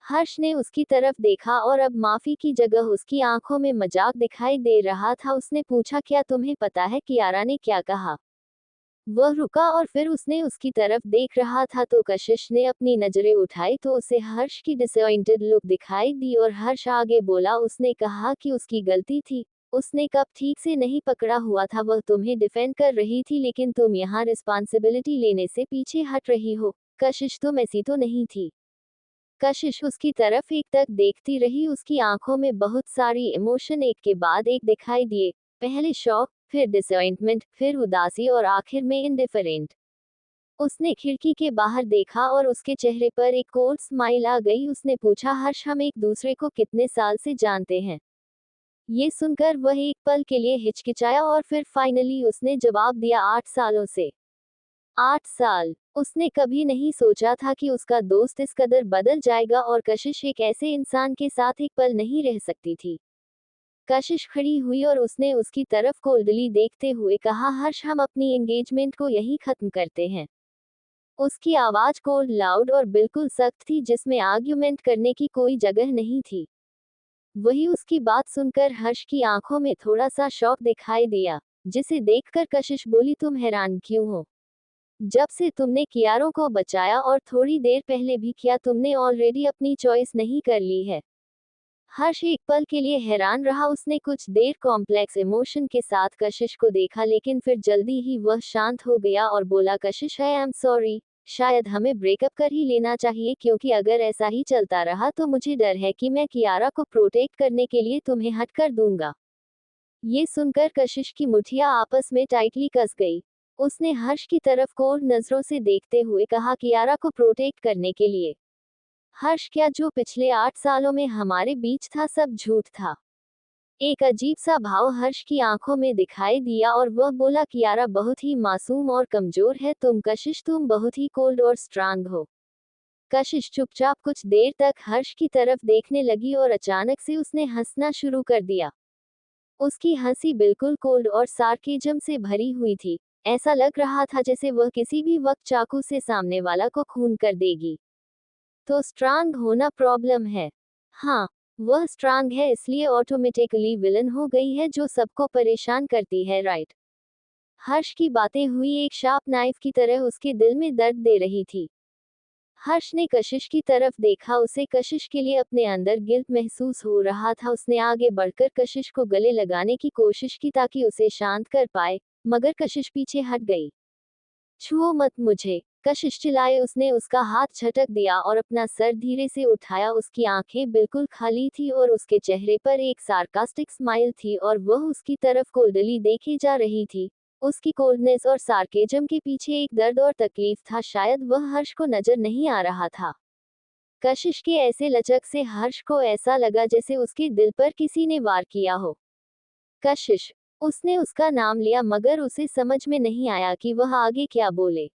हर्ष ने उसकी तरफ देखा और अब माफी की जगह उसकी आंखों में मजाक दिखाई दे रहा था। उसने पूछा, क्या तुम्हें पता है कियारा ने क्या कहा? वह रुका और फिर उसने उसकी तरफ देख रहा था तो कशिश ने अपनी नजरें उठाई तो उसे हर्ष की डिसअपॉइंटेड लुक दिखाई दी और हर्ष आगे बोला, उसने कहा कि उसकी गलती थी, उसने कब ठीक से नहीं पकड़ा हुआ था। वह तुम्हें डिफेंड कर रही थी, लेकिन तुम यहाँ रिस्पॉन्सिबिलिटी लेने से पीछे हट रही हो। कशिश, तुम ऐसी तो नहीं थी। कशिश उसकी तरफ एक तक देखती रही। उसकी आंखों में बहुत सारी इमोशन एक के बाद एक दिखाई दिए। पहले शॉक, फिर डिसअपॉइंटमेंट, फिर उदासी और आखिर में इंडिफरेंट। उसने खिड़की के बाहर देखा और उसके चेहरे पर एक कोल्ड स्माइल आ गई। उसने पूछा, हर्ष, हम एक दूसरे को कितने साल से जानते हैं? ये सुनकर वह एक पल के लिए हिचकिचाया और फिर फाइनली उसने जवाब दिया, 8 सालों से। 8 साल। उसने कभी नहीं सोचा था कि उसका दोस्त इस कदर बदल जाएगा और कशिश एक ऐसे इंसान के साथ एक पल नहीं रह सकती थी। कशिश खड़ी हुई और उसने उसकी तरफ कोल्डली देखते हुए कहा, हर्ष, हम अपनी एंगेजमेंट को यहीं खत्म करते हैं। उसकी आवाज कोल्ड, लाउड और बिल्कुल सख्त थी, जिसमें आर्ग्यूमेंट करने की कोई जगह नहीं थी। वही उसकी बात सुनकर हर्ष की आंखों में थोड़ा सा शौक दिखाई दिया, जिसे देखकर कशिश बोली, तुम हैरान क्यों हो? जब से तुमने कियारों को बचाया और थोड़ी देर पहले भी, क्या तुमने ऑलरेडी अपनी चॉइस नहीं कर ली है? हर्ष एक पल के लिए हैरान रहा। उसने कुछ देर कॉम्प्लेक्स इमोशन के साथ कशिश को देखा, लेकिन फिर जल्दी ही वह शांत हो गया और बोला, कशिश, आई एम सॉरी, शायद हमें ब्रेकअप कर ही लेना चाहिए, क्योंकि अगर ऐसा ही चलता रहा तो मुझे डर है कि मैं कियारा को प्रोटेक्ट करने के लिए तुम्हें हट कर दूंगा। ये सुनकर कशिश की मुठिया आपस में टाइटली कस गई। उसने हर्ष की तरफ कोल्ड नजरों से देखते हुए कहा, कियारा को प्रोटेक्ट करने के लिए? हर्ष, क्या जो पिछले 8 सालों में हमारे बीच था सब झूठ था? एक अजीब सा भाव हर्ष की आंखों में दिखाई दिया और वह बोला, कियारा बहुत ही मासूम और कमजोर है। तुम कशिश, तुम बहुत ही कोल्ड और स्ट्रांग हो। कशिश चुपचाप कुछ देर तक हर्ष की तरफ देखने लगी और अचानक से उसने हंसना शुरू कर दिया। उसकी हंसी बिल्कुल कोल्ड और सार्केज्म से भरी हुई थी। ऐसा लग रहा था जैसे वह किसी भी वक्त चाकू से सामने वाला को खून कर देगी। तो स्ट्रांग होना प्रॉब्लम है? हाँ, वह स्ट्रांग है, इसलिए ऑटोमेटिकली विलन हो गई है जो सबको परेशान करती है, राइट? हर्ष की बातें हुई एक शार्प नाइफ की तरह उसके दिल में दर्द दे रही थी। हर्ष ने कशिश की तरफ देखा। उसे कशिश के लिए अपने अंदर गिल्ट महसूस हो रहा था। उसने आगे बढ़कर कशिश को गले लगाने की कोशिश की ताकि उसे शांत कर पाए, मगर कशिश पीछे हट गई। छुओ मत मुझे, कशिश चिल्लाए। उसने उसका हाथ झटक दिया और अपना सर धीरे से उठाया। उसकी आंखें बिल्कुल खाली थी और उसके चेहरे पर एक सार्कास्टिक स्माइल थी और वह उसकी तरफ कोल्डली देखे जा रही थी। उसकी कोल्डनेस और सार्केजम के पीछे एक दर्द और तकलीफ था, शायद वह हर्ष को नजर नहीं आ रहा था। कशिश के ऐसे लचक से हर्ष को ऐसा लगा जैसे उसके दिल पर किसी ने वार किया हो। कशिश, उसने उसका नाम लिया मगर उसे समझ में नहीं आया कि वह आगे क्या बोले।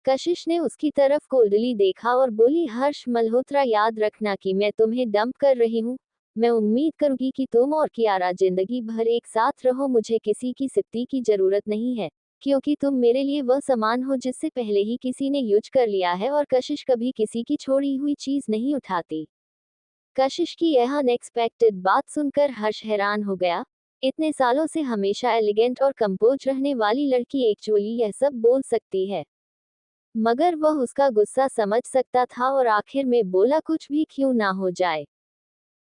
कशिश ने उसकी तरफ कोल्डली देखा और बोली, हर्ष मल्होत्रा, याद रखना कि मैं तुम्हें डंप कर रही हूँ। मैं उम्मीद करूंगी कि तुम और कियारा जिंदगी भर एक साथ रहो। मुझे किसी की सिप्ती की जरूरत नहीं है, क्योंकि तुम मेरे लिए वह सामान हो जिससे पहले ही किसी ने यूज कर लिया है, और कशिश कभी किसी की छोड़ी हुई चीज नहीं उठाती। कशिश की यह अनएक्सपेक्टेड बात सुनकर हर्ष हैरान हो गया। इतने सालों से हमेशा एलिगेंट और कंपोज रहने वाली लड़की एक्चुअली यह सब बोल सकती है। मगर वह उसका गुस्सा समझ सकता था और आखिर में बोला, कुछ भी क्यों ना हो जाए।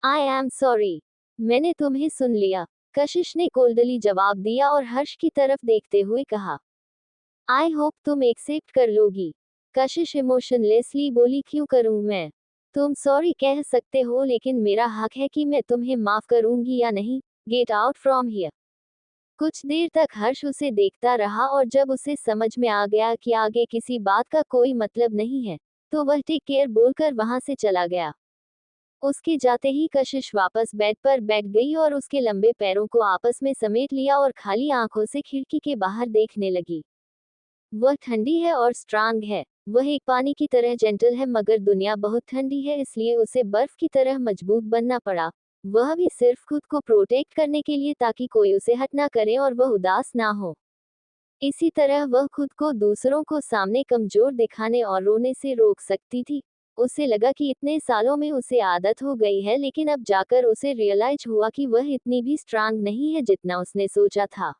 आई एम सॉरी, मैंने तुम्हें सुन लिया, कशिश ने कोल्डली जवाब दिया और हर्ष की तरफ देखते हुए कहा। आई होप तुम एक्सेप्ट कर लोगी। कशिश इमोशनलेसली बोली, क्यों करूं मैं? तुम सॉरी कह सकते हो, लेकिन मेरा हक है कि मैं तुम्हें माफ करूंगी या नहीं। Get out from here. कुछ देर तक हर्ष उसे देखता रहा और जब उसे समझ में आ गया कि आगे किसी बात का कोई मतलब नहीं है, तो वह टेक केयर बोलकर वहां से चला गया। उसके जाते ही कशिश वापस बेड पर बैठ गई और उसके लंबे पैरों को आपस में समेट लिया और खाली आंखों से खिड़की के बाहर देखने लगी। वह ठंडी है और स्ट्रांग है। वह एक पानी की तरह जेंटल है, मगर दुनिया बहुत ठंडी है, इसलिए उसे बर्फ की तरह मजबूत बनना पड़ा। वह भी सिर्फ खुद को प्रोटेक्ट करने के लिए, ताकि कोई उसे हट ना करे और वह उदास ना हो। इसी तरह वह खुद को दूसरों को सामने कमजोर दिखाने और रोने से रोक सकती थी। उसे लगा कि इतने सालों में उसे आदत हो गई है, लेकिन अब जाकर उसे रियलाइज हुआ कि वह इतनी भी स्ट्रांग नहीं है जितना उसने सोचा था।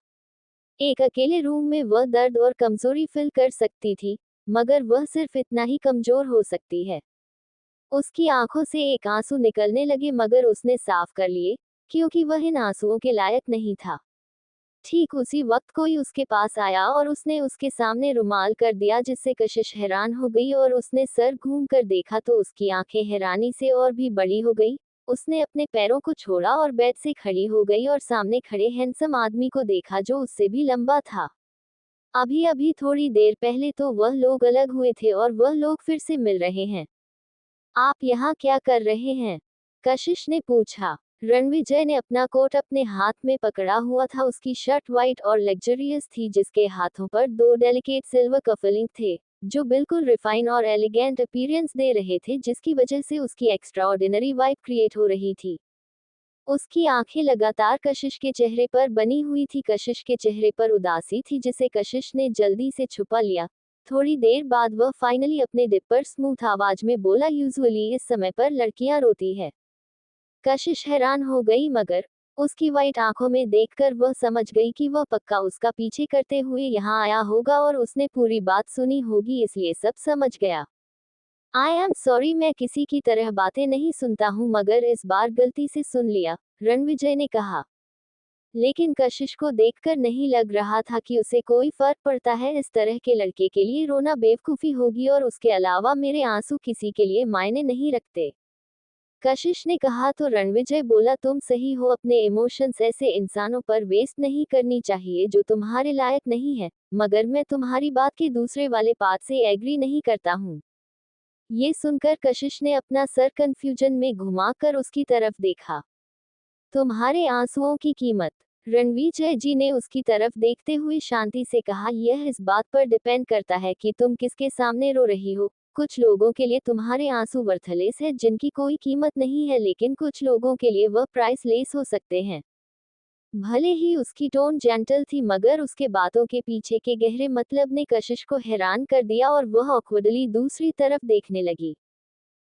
एक अकेले रूम में वह दर्द और कमजोरी फील कर सकती थी, मगर वह सिर्फ इतना ही कमजोर हो सकती है। उसकी आंखों से एक आंसू निकलने लगे, मगर उसने साफ कर लिए, क्योंकि वह इन आंसुओं के लायक नहीं था। ठीक उसी वक्त कोई उसके पास आया और उसने उसके सामने रुमाल कर दिया, जिससे कशिश हैरान हो गई और उसने सर घूम कर देखा तो उसकी आंखें हैरानी से और भी बड़ी हो गई। उसने अपने पैरों को छोड़ा और बेड से खड़ी हो गई और सामने खड़े हैंडसम आदमी को देखा जो उससे भी लंबा था। अभी अभी थोड़ी देर पहले तो वह लोग अलग हुए थे और वह लोग फिर से मिल रहे हैं। आप यहाँ क्या कर रहे हैं? कशिश ने पूछा। रणविजय ने अपना कोट अपने हाथ में पकड़ा हुआ था। उसकी शर्ट वाइट और लग्जरियस थी, जिसके हाथों पर दो डेलिकेट सिल्वर कफलिंग थे, जो बिल्कुल रिफाइन और एलिगेंट अपीयरेंस दे रहे थे, जिसकी वजह से उसकी एक्स्ट्राऑर्डिनरी वाइब क्रिएट हो रही थी। उसकी आंखें लगातार कशिश के चेहरे पर बनी हुई थी। कशिश के चेहरे पर उदासी थी, जिसे कशिश ने जल्दी से छुपा लिया। थोड़ी देर बाद वह फाइनली अपने डिप पर स्मूथ आवाज में बोला, यूजुअली इस समय पर लड़कियां रोती है। कशिश हैरान हो गई, मगर उसकी वाइट आंखों में देखकर वह समझ गई कि वह पक्का उसका पीछे करते हुए यहाँ आया होगा और उसने पूरी बात सुनी होगी, इसलिए सब समझ गया। आई एम सॉरी, मैं किसी की तरह बातें नहीं सुनता हूँ, मगर इस बार गलती से सुन लिया, रणविजय ने कहा। लेकिन कशिश को देखकर नहीं लग रहा था कि उसे कोई फर्क पड़ता है। इस तरह के लड़के के लिए रोना बेवकूफी होगी, और उसके अलावा मेरे आंसू किसी के लिए मायने नहीं रखते। कशिश ने कहा तो रणविजय बोला, तुम सही हो, अपने इमोशंस ऐसे इंसानों पर वेस्ट नहीं करनी चाहिए जो तुम्हारे लायक नहीं है। मगर मैं तुम्हारी बात के दूसरे वाले पार्ट से एग्री नहीं करता हूँ। ये सुनकर कशिश ने अपना सर कंफ्यूजन में घुमाकर उसकी तरफ देखा। तुम्हारे आंसुओं की कीमत? रणविजय जी ने उसकी तरफ देखते हुए शांति से कहा, यह इस बात पर डिपेंड करता है कि तुम किसके सामने रो रही हो। कुछ लोगों के लिए तुम्हारे आंसू वर्थलेस है, जिनकी कोई कीमत नहीं है, लेकिन कुछ लोगों के लिए वह प्राइसलेस हो सकते हैं। भले ही उसकी टोन जेंटल थी, मगर उसके बातों के पीछे के गहरे मतलब ने कशिश को हैरान कर दिया और वह ऑकवर्डली दूसरी तरफ देखने लगी।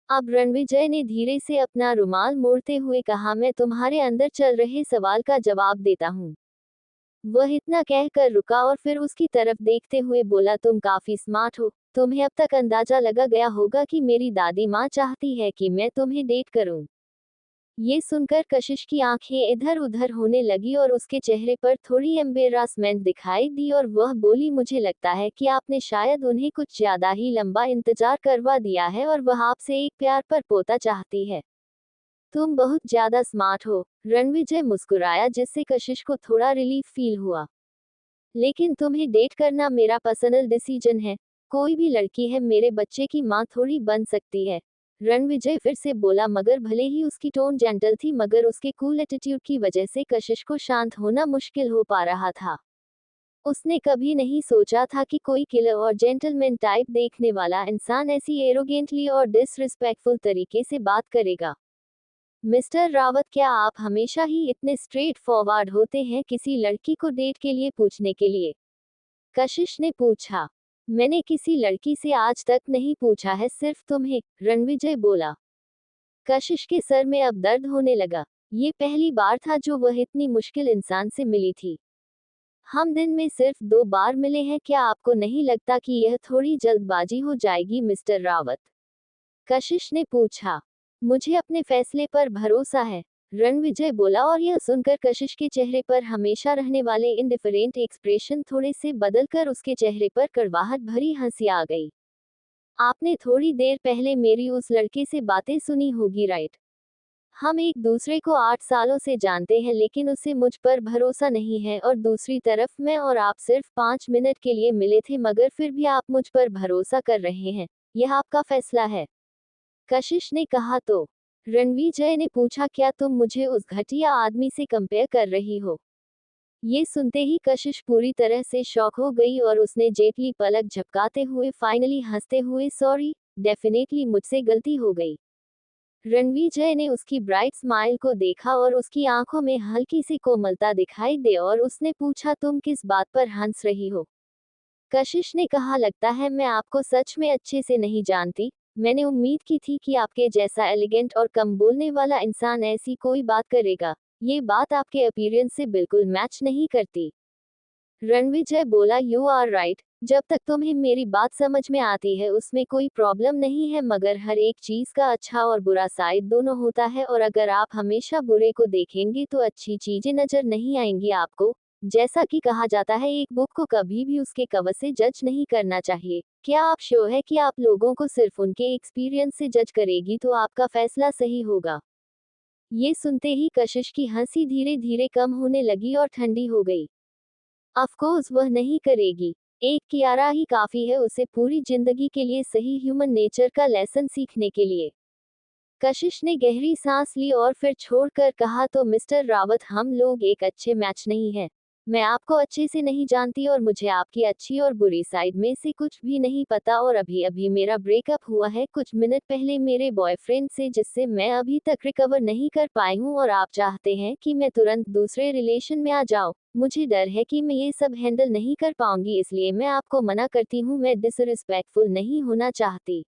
अब रणविजय ने धीरे से अपना रुमाल मोड़ते हुए कहा, मैं तुम्हारे अंदर चल रहे सवाल का जवाब देता हूँ। वह इतना कहकर रुका और फिर उसकी तरफ देखते हुए बोला, तुम काफी स्मार्ट हो। तुम्हें अब तक अंदाजा लगा गया होगा कि मेरी दादी माँ चाहती है कि मैं तुम्हें डेट करूं। ये सुनकर कशिश की आंखें इधर उधर होने लगी और उसके चेहरे पर थोड़ी एम्बेरसमेंट दिखाई दी और वह बोली, मुझे लगता है कि आपने शायद उन्हें कुछ ज्यादा ही लंबा इंतजार करवा दिया है और वह आपसे एक प्यार पर पोता चाहती है। तुम बहुत ज्यादा स्मार्ट हो। रणविजय मुस्कुराया, जिससे कशिश को थोड़ा रिलीफ फील हुआ। लेकिन तुम्हें डेट करना मेरा पर्सनल डिसीजन है। कोई भी लड़की है मेरे बच्चे की माँ थोड़ी बन सकती है। रणविजय फिर से बोला, मगर भले ही उसकी टोन जेंटल थी मगर उसके कूल एटीट्यूड की वजह से कशिश को शांत होना मुश्किल हो पा रहा था। उसने कभी नहीं सोचा था कि कोई किलर और जेंटलमैन टाइप देखने वाला इंसान ऐसी एरोगेंटली और डिसरिस्पेक्टफुल तरीके से बात करेगा। मिस्टर रावत, क्या आप हमेशा ही इतने स्ट्रेट फॉरवर्ड होते हैं किसी लड़की को डेट के लिए पूछने के लिए? कशिश ने पूछा। मैंने किसी लड़की से आज तक नहीं पूछा है, सिर्फ तुम्हें, रणविजय बोला। कशिश के सर में अब दर्द होने लगा। ये पहली बार था जो वह इतनी मुश्किल इंसान से मिली थी। हम दिन में सिर्फ 2 बार मिले हैं, क्या आपको नहीं लगता कि यह थोड़ी जल्दबाजी हो जाएगी मिस्टर रावत? कशिश ने पूछा। मुझे अपने फैसले पर भरोसा है, रणविजय बोला, और यह सुनकर कशिश के चेहरे पर हमेशा रहने वाले इंडिफरेंट एक्सप्रेशन थोड़े से बदलकर उसके चेहरे पर कड़वाहट भरी हंसी आ गई। आपने थोड़ी देर पहले मेरी उस लड़के से बातें सुनी होगी, राइट? हम एक दूसरे को 8 सालों से जानते हैं लेकिन उसे मुझ पर भरोसा नहीं है, और दूसरी तरफ मैं और आप सिर्फ 5 मिनट के लिए मिले थे मगर फिर भी आप मुझ पर भरोसा कर रहे हैं। यह आपका फैसला है, कशिश ने कहा। तो रणविजय ने पूछा, क्या तुम मुझे उस घटिया आदमी से कंपेयर कर रही हो? ये सुनते ही कशिश पूरी तरह से शॉक हो गई और उसने जेटली पलक झपकाते हुए फाइनली हंसते हुए, सॉरी, डेफिनेटली मुझसे गलती हो गई। रणविजय ने उसकी ब्राइट स्माइल को देखा और उसकी आंखों में हल्की सी कोमलता दिखाई दे और उसने पूछा, तुम किस बात पर हंस रही हो? कशिश ने कहा, लगता है मैं आपको सच में अच्छे से नहीं जानती। मैंने उम्मीद की थी कि आपके जैसा एलिगेंट और कम बोलने वाला इंसान ऐसी कोई बात करेगा। ये बात आपके अपीयरेंस से बिल्कुल मैच नहीं करती। रणविजय बोला, यू आर राइट। जब तक तुम्हें मेरी बात समझ में आती है उसमें कोई प्रॉब्लम नहीं है, मगर हर एक चीज का अच्छा और बुरा साइड दोनों होता है, और अगर आप हमेशा बुरे को देखेंगे तो अच्छी चीजें नजर नहीं आएंगी आपको। जैसा कि कहा जाता है, एक बुक को कभी भी उसके कवर से जज नहीं करना चाहिए। क्या आप श्योर है कि आप लोगों को सिर्फ उनके एक्सपीरियंस से जज करेगी तो आपका फैसला सही होगा? ये सुनते ही कशिश की हंसी धीरे धीरे कम होने लगी और ठंडी हो गई। अफकोर्स वह नहीं करेगी। एक कियारा ही काफी है उसे पूरी जिंदगी के लिए सही ह्यूमन नेचर का लेसन सीखने के लिए। कशिश ने गहरी सांस ली और फिर छोड़कर कहा, तो मिस्टर रावत, हम लोग एक अच्छे मैच नहीं हैं। मैं आपको अच्छे से नहीं जानती और मुझे आपकी अच्छी और बुरी साइड में से कुछ भी नहीं पता, और अभी अभी मेरा ब्रेकअप हुआ है कुछ मिनट पहले मेरे बॉयफ्रेंड से, जिससे मैं अभी तक रिकवर नहीं कर पाई हूँ, और आप चाहते हैं कि मैं तुरंत दूसरे रिलेशन में आ जाऊँ। मुझे डर है कि मैं ये सब हैंडल नहीं कर पाऊंगी, इसलिए मैं आपको मना करती हूँ। मैं डिसरिस्पेक्टफुल नहीं होना चाहती।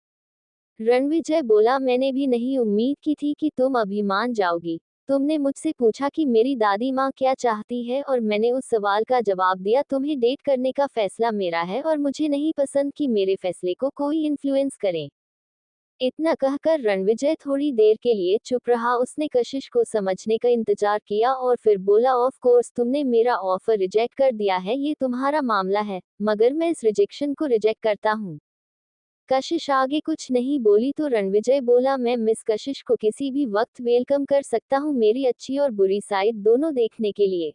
रणविजय बोला, मैंने भी नहीं उम्मीद की थी कि तुम अभी मान जाओगी। तुमने मुझसे पूछा कि मेरी दादी माँ क्या चाहती है और मैंने उस सवाल का जवाब दिया। तुम्हें डेट करने का फैसला मेरा है और मुझे नहीं पसंद कि मेरे फैसले को कोई इन्फ्लुएंस करे। इतना कहकर रणविजय थोड़ी देर के लिए चुप रहा। उसने कशिश को समझने का इंतजार किया और फिर बोला, ऑफ कोर्स तुमने मेरा ऑफर रिजेक्ट कर दिया है, ये तुम्हारा मामला है, मगर मैं इस रिजेक्शन को रिजेक्ट करता हूँ। कशिश आगे कुछ नहीं बोली तो रणविजय बोला, मैं मिस कशिश को किसी भी वक्त वेलकम कर सकता हूँ मेरी अच्छी और बुरी साइड दोनों देखने के लिए।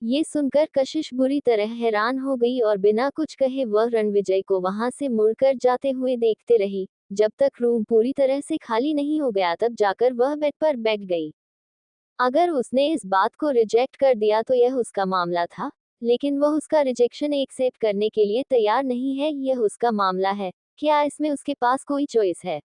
ये सुनकर कशिश बुरी तरह हैरान हो गई और बिना कुछ कहे वह रणविजय को वहां से मुड़कर जाते हुए देखते रही। जब तक रूम पूरी तरह से खाली नहीं हो गया तब जाकर वह बेड पर बैठ गई। अगर उसने इस बात को रिजेक्ट कर दिया तो यह उसका मामला था, लेकिन वह उसका रिजेक्शन एक्सेप्ट करने के लिए तैयार नहीं है, यह उसका मामला है। क्या इसमें उसके पास कोई चॉइस है?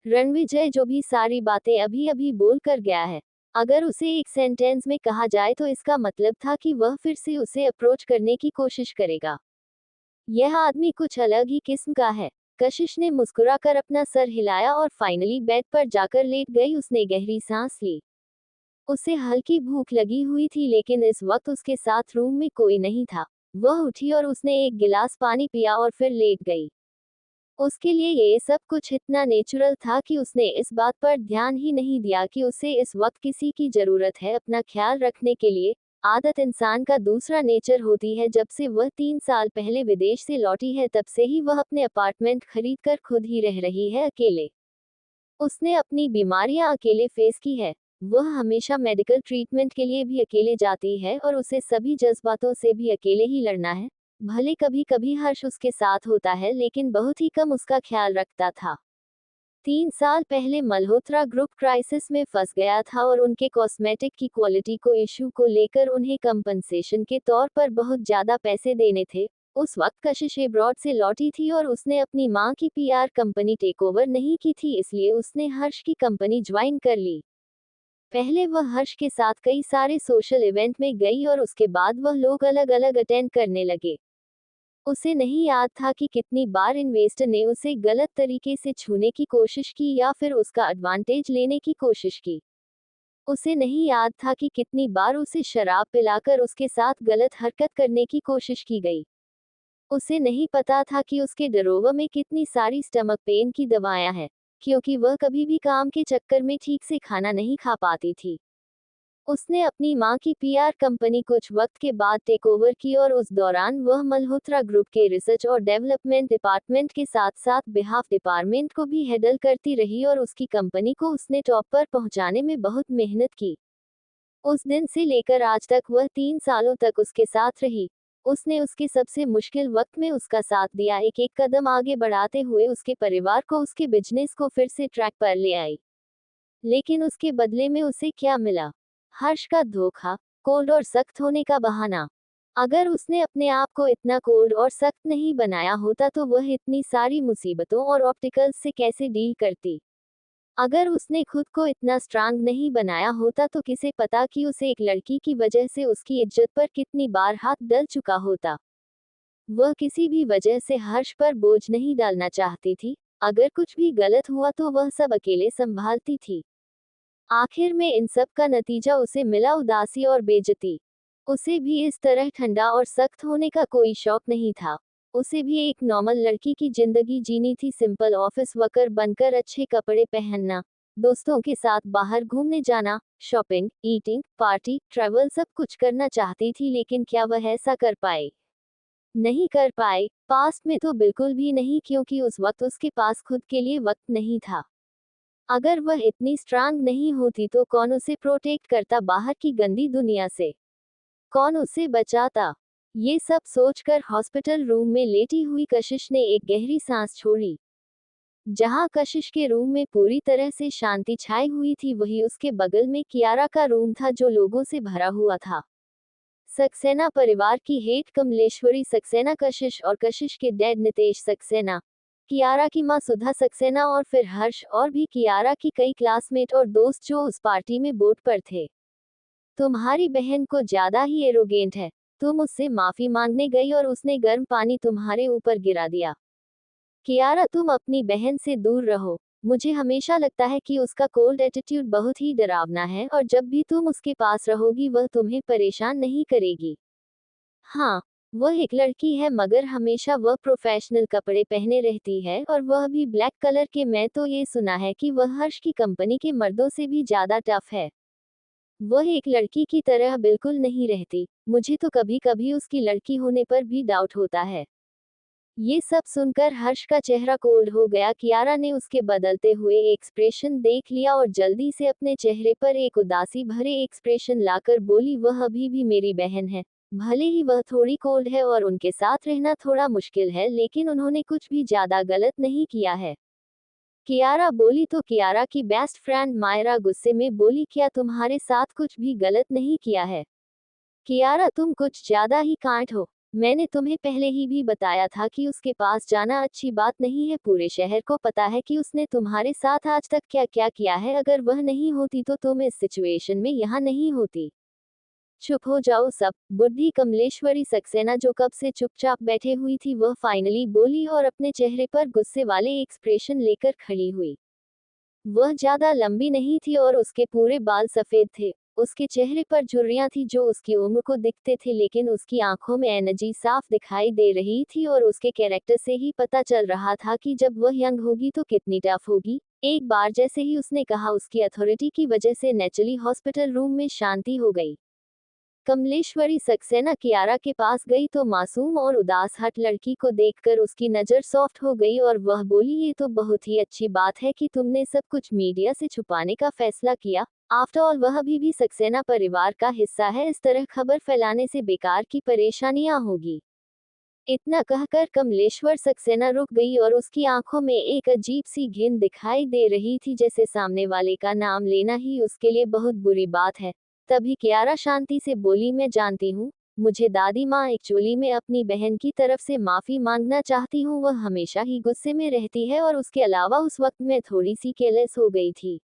रणविजय जो भी सारी बातें अभी अभी बोल कर गया है, अगर उसे एक सेंटेंस में कहा जाए तो इसका मतलब था कि वह फिर से उसे अप्रोच करने की कोशिश करेगा। यह आदमी कुछ अलग ही किस्म का है। कशिश ने मुस्कुराकर अपना सर हिलाया और फाइनली बेड पर जाकर लेट गई। उसने गहरी सांस ली। उसे हल्की भूख लगी हुई थी लेकिन इस वक्त उसके साथ रूम में कोई नहीं था। वह उठी और उसने एक गिलास पानी पिया और फिर लेट गई। उसके लिए ये सब कुछ इतना नेचुरल था कि उसने इस बात पर ध्यान ही नहीं दिया कि उसे इस वक्त किसी की जरूरत है अपना ख्याल रखने के लिए। आदत इंसान का दूसरा नेचर होती है। जब से वह 3 साल पहले विदेश से लौटी है तब से ही वह अपने अपार्टमेंट खरीदकर खुद ही रह रही है, अकेले। उसने अपनी बीमारियां अकेले फेस की है। वह हमेशा मेडिकल ट्रीटमेंट के लिए भी अकेले जाती है और उसे सभी जज्बातों से भी अकेले ही लड़ना है। भले कभी कभी हर्ष उसके साथ होता है लेकिन बहुत ही कम उसका ख्याल रखता था। 3 साल पहले मल्होत्रा ग्रुप क्राइसिस में फंस गया था और उनके कॉस्मेटिक की क्वालिटी को इशू को लेकर उन्हें कंपनसेशन के तौर पर बहुत ज्यादा पैसे देने थे। उस वक्त कशिश एब्रॉड से लौटी थी और उसने अपनी मां की पीआर कंपनी टेकओवर नहीं की थी, इसलिए उसने हर्ष की कंपनी ज्वाइन कर ली। पहले वह हर्ष के साथ कई सारे सोशल इवेंट में गई और उसके बाद वह लोग अलग अलग अटेंड करने लगे। उसे नहीं याद था कि कितनी बार इन्वेस्टर ने उसे गलत तरीके से छूने की कोशिश की या फिर उसका एडवांटेज लेने की कोशिश की। उसे नहीं याद था कि कितनी बार उसे शराब पिलाकर उसके साथ गलत हरकत करने की कोशिश की गई। उसे नहीं पता था कि उसके ड्रॉवर में कितनी सारी स्टमक पेन की दवाएं हैं, क्योंकि वह कभी भी काम के चक्कर में ठीक से खाना नहीं खा पाती थी। उसने अपनी मां की पीआर कंपनी कुछ वक्त के बाद टेक ओवर की और उस दौरान वह मल्होत्रा ग्रुप के रिसर्च और डेवलपमेंट डिपार्टमेंट के साथ साथ बिहाफ डिपार्टमेंट को भी हैंडल करती रही और उसकी कंपनी को उसने टॉप पर पहुंचाने में बहुत मेहनत की। उस दिन से लेकर आज तक वह 3 सालों तक उसके साथ रही। उसने उसके सबसे मुश्किल वक्त में उसका साथ दिया, एक एक कदम आगे बढ़ाते हुए उसके परिवार को, उसके बिजनेस को फिर से ट्रैक पर ले आई। लेकिन उसके बदले में उसे क्या मिला? हर्ष का धोखा, कोल्ड और सख्त होने का बहाना। अगर उसने अपने आप को इतना कोल्ड और सख्त नहीं बनाया होता तो वह इतनी सारी मुसीबतों और ऑब्स्टिकल्स से कैसे डील करती? अगर उसने खुद को इतना स्ट्रांग नहीं बनाया होता तो किसे पता कि उसे एक लड़की की वजह से उसकी इज्जत पर कितनी बार हाथ डल चुका होता। वह किसी भी वजह से हर्ष पर बोझ नहीं डालना चाहती थी। अगर कुछ भी गलत हुआ तो वह सब अकेले संभालती थी। आखिर में इन सब का नतीजा उसे मिला, उदासी और बेइज्जती। उसे भी इस तरह ठंडा और सख्त होने का कोई शौक नहीं था। उसे भी एक नॉर्मल लड़की की जिंदगी जीनी थी, सिंपल ऑफिस वर्कर बनकर अच्छे कपड़े पहनना, दोस्तों के साथ बाहर घूमने जाना, शॉपिंग, ईटिंग, पार्टी, ट्रैवल सब कुछ करना चाहती थी। लेकिन क्या वह ऐसा कर पाए? नहीं कर पाए। पास्ट में तो बिल्कुल भी नहीं, क्योंकि उस वक्त उसके पास खुद के लिए वक्त नहीं था। अगर वह इतनी स्ट्रांग नहीं होती तो कौन उसे प्रोटेक्ट करता बाहर की गंदी दुनिया से? कौन उसे बचाता? ये सब सोचकर हॉस्पिटल रूम में लेटी हुई कशिश ने एक गहरी सांस छोड़ी। जहां कशिश के रूम में पूरी तरह से शांति छाई हुई थी, वही उसके बगल में कियारा का रूम था जो लोगों से भरा हुआ था। सक्सेना परिवार की हेड कमलेश्वरी सक्सेना, कशिश और कशिश के डैड नितेश सक्सेना, कियारा की मां सुधा सक्सेना और फिर हर्ष और भी कियारा की कई क्लासमेट और दोस्त जो उस पार्टी में बोट पर थे। तुम्हारी बहन को ज्यादा ही एरोगेंट है। तुम उससे माफी मांगने गई और उसने गर्म पानी तुम्हारे ऊपर गिरा दिया। कियारा, तुम अपनी बहन से दूर रहो। मुझे हमेशा लगता है कि उसका कोल्ड एटीट्यूड बहुत ही डरावना है और जब भी तुम उसके पास रहोगी वह तुम्हें परेशान नहीं करेगी। हाँ, वह एक लड़की है मगर हमेशा वह प्रोफेशनल कपड़े पहने रहती है और वह भी ब्लैक कलर के। मैं तो ये सुना है कि वह हर्ष की कंपनी के मर्दों से भी ज्यादा टफ है। वह एक लड़की की तरह बिल्कुल नहीं रहती। मुझे तो कभी कभी उसकी लड़की होने पर भी डाउट होता है। ये सब सुनकर हर्ष का चेहरा कोल्ड हो गया। कियारा ने उसके बदलते हुए एक्सप्रेशन देख लिया और जल्दी से अपने चेहरे पर एक उदासी भरे एक्सप्रेशन लाकर बोली, वह अभी भी मेरी बहन है। भले ही वह थोड़ी कोल्ड है और उनके साथ रहना थोड़ा मुश्किल है, लेकिन उन्होंने कुछ भी ज्यादा गलत नहीं किया है। कियारा बोली तो कियारा की बेस्ट फ्रेंड मायरा गुस्से में बोली, क्या तुम्हारे साथ कुछ भी गलत नहीं किया है? कियारा, तुम कुछ ज्यादा ही कांट हो। मैंने तुम्हें पहले ही भी बताया था कि उसके पास जाना अच्छी बात नहीं है। पूरे शहर को पता है कि उसने तुम्हारे साथ आज तक क्या क्या किया है। अगर वह नहीं होती तो तुम इस सिचुएशन में यहाँ नहीं होती। चुप हो जाओ सब। बुद्धि कमलेश्वरी सक्सेना जो कब से चुपचाप बैठे हुई थी, वह फाइनली बोली और अपने चेहरे पर गुस्से वाले एक्सप्रेशन लेकर खड़ी हुई। वह ज्यादा लंबी नहीं थी और उसके पूरे बाल सफेद थे। उसके चेहरे पर झुर्रियां थी जो उसकी उम्र को दिखते थे, लेकिन उसकी आंखों में एनर्जी साफ दिखाई दे रही थी और उसके कैरेक्टर से ही पता चल रहा था कि जब वह यंग होगी तो कितनी टफ होगी। एक बार जैसे ही उसने कहा, उसकी अथॉरिटी की वजह से नेचुरली हॉस्पिटल रूम में शांति हो गई। कमलेश्वरी सक्सेना कियारा के पास गई तो मासूम और उदास हट लड़की को देखकर उसकी नज़र सॉफ्ट हो गई और वह बोली, ये तो बहुत ही अच्छी बात है कि तुमने सब कुछ मीडिया से छुपाने का फैसला किया। आफ्टर ऑल वह अभी भी सक्सेना परिवार का हिस्सा है, इस तरह खबर फैलाने से बेकार की परेशानियां होगी। इतना कहकर कमलेश्वर सक्सेना रुक गई और उसकी आंखों में एक अजीब सी घिन दिखाई दे रही थी, जैसे सामने वाले का नाम लेना ही उसके लिए बहुत बुरी बात है। तभी कियारा शांति से बोली, मैं जानती हूँ, मुझे दादी माँ एक्चुअली में अपनी बहन की तरफ से माफी मांगना चाहती हूँ, वह हमेशा ही गुस्से में रहती है और उसके अलावा उस वक्त मैं थोड़ी सी केयरलेस हो गई थी।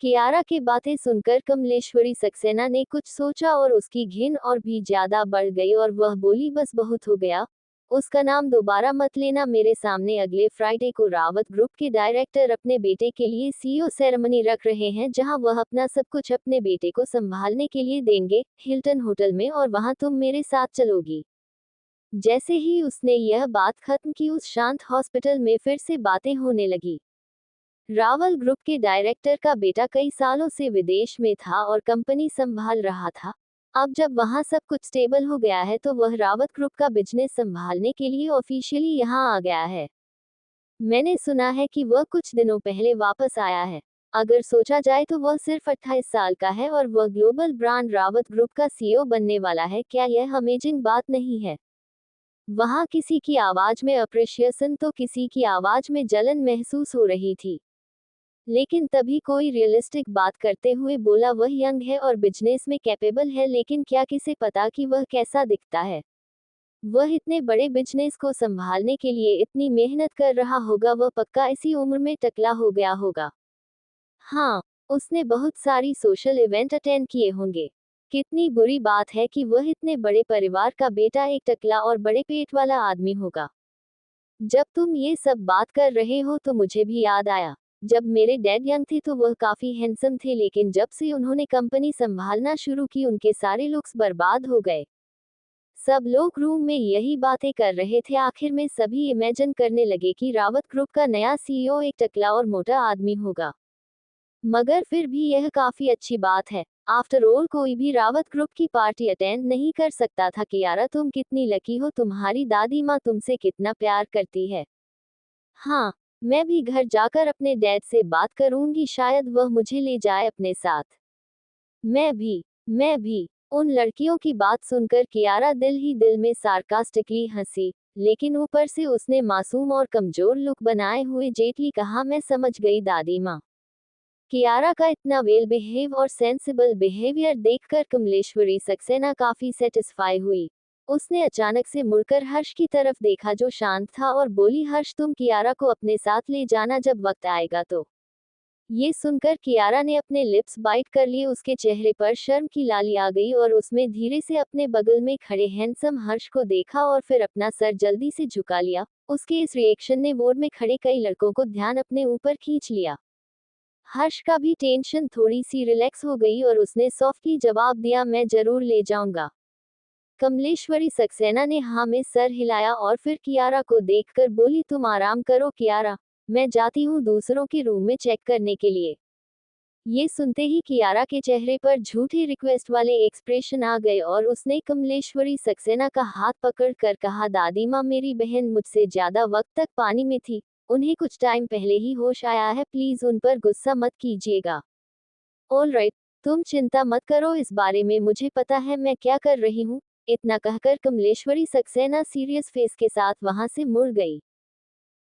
कियारा की बातें सुनकर कमलेश्वरी सक्सेना ने कुछ सोचा और उसकी घिन और भी ज्यादा बढ़ गई और वह बोली, बस बहुत हो गया, उसका नाम दोबारा मत लेना मेरे सामने। अगले फ्राइडे को रावत ग्रुप के डायरेक्टर अपने बेटे के लिए सीईओ सेरेमनी रख रहे हैं, जहां वह अपना सब कुछ अपने बेटे को संभालने के लिए देंगे, हिल्टन होटल में, और वहां तुम मेरे साथ चलोगी। जैसे ही उसने यह बात खत्म की, उस शांत हॉस्पिटल में फिर से बातें होने लगी। रावल ग्रुप के डायरेक्टर का बेटा कई सालों से विदेश में था और कंपनी संभाल रहा था। अब जब वहां सब कुछ स्टेबल हो गया है तो वह रावत ग्रुप का बिजनेस संभालने के लिए ऑफिशियली यहां आ गया है। मैंने सुना है कि वह कुछ दिनों पहले वापस आया है। अगर सोचा जाए तो वह सिर्फ 28 साल का है और वह ग्लोबल ब्रांड रावत ग्रुप का सीईओ बनने वाला है। क्या यह अमेजिंग बात नहीं है? वहां किसी की आवाज में अप्रिशिएशन तो किसी की आवाज में जलन महसूस हो रही थी। लेकिन तभी कोई रियलिस्टिक बात करते हुए बोला, वह यंग है और बिजनेस में कैपेबल है, लेकिन क्या किसे पता कि वह कैसा दिखता है? वह इतने बड़े बिजनेस को संभालने के लिए इतनी मेहनत कर रहा होगा, वह पक्का इसी उम्र में टकला हो गया होगा। हाँ, उसने बहुत सारी सोशल इवेंट अटेंड किए होंगे। कितनी बुरी बात है कि वह इतने बड़े परिवार का बेटा एक टकला और बड़े पेट वाला आदमी होगा। जब तुम ये सब बात कर रहे हो तो मुझे भी याद आया, जब मेरे डैड यंग थे तो वह काफी हैंडसम थे, लेकिन जब से उन्होंने कंपनी संभालना शुरू की उनके सारे लुक्स बर्बाद हो गए। सब लोग रूम में यही बातें कर रहे थे। आखिर में सभी इमेजिन करने लगे कि रावत ग्रुप का नया सीईओ एक टकला और मोटा आदमी होगा। मगर फिर भी यह काफी अच्छी बात है। आफ्टर ऑल कोई भी रावत ग्रुप की पार्टी अटेंड नहीं कर सकता था। कियारा, तुम कितनी लकी हो, तुम्हारी दादी माँ तुमसे कितना प्यार करती है। हाँ, मैं भी घर जाकर अपने डैड से बात करूंगी, शायद वह मुझे ले जाए अपने साथ। मैं भी। उन लड़कियों की बात सुनकर कियारा दिल ही दिल में सार्कास्टिकली हंसी, लेकिन ऊपर से उसने मासूम और कमजोर लुक बनाए हुए जेटली कहा, मैं समझ गई दादी माँ। कियारा का इतना वेल बिहेव और सेंसिबल बिहेवियर देखकर कमलेश्वरी सक्सेना काफी सेटिस्फाई हुई। उसने अचानक से मुड़कर हर्ष की तरफ देखा जो शांत था और बोली, हर्ष, तुम कियारा को अपने साथ ले जाना जब वक्त आएगा तो। ये सुनकर कियारा ने अपने लिप्स बाइट कर लिए। उसके चेहरे पर शर्म की लाली आ गई और उसने धीरे से अपने बगल में खड़े हैंडसम हर्ष को देखा और फिर अपना सर जल्दी से झुका लिया। उसके इस रिएक्शन ने बोर्ड में खड़े कई लड़कों को ध्यान अपने ऊपर खींच लिया। हर्ष का भी टेंशन थोड़ी सी रिलैक्स हो गई और उसने सॉफ्टली जवाब दिया, मैं जरूर ले जाऊंगा। कमलेश्वरी सक्सेना ने हाँ में सर हिलाया और फिर कियारा को देखकर बोली, तुम आराम करो कियारा, मैं जाती हूँ दूसरों के रूम में चेक करने के लिए। ये सुनते ही कियारा के चेहरे पर झूठी रिक्वेस्ट वाले एक्सप्रेशन आ गए और उसने कमलेश्वरी सक्सेना का हाथ पकड़ कर कहा, दादी माँ, मेरी बहन मुझसे ज्यादा वक्त तक पानी में थी, उन्हें कुछ टाइम पहले ही होश आया है, प्लीज उन पर गुस्सा मत कीजिएगा। ऑलराइट, तुम चिंता मत करो, इस बारे में मुझे पता है मैं क्या कर रही हूँ। इतना कहकर कमलेश्वरी सक्सेना सीरियस फेस के साथ वहां से मुड़ गई।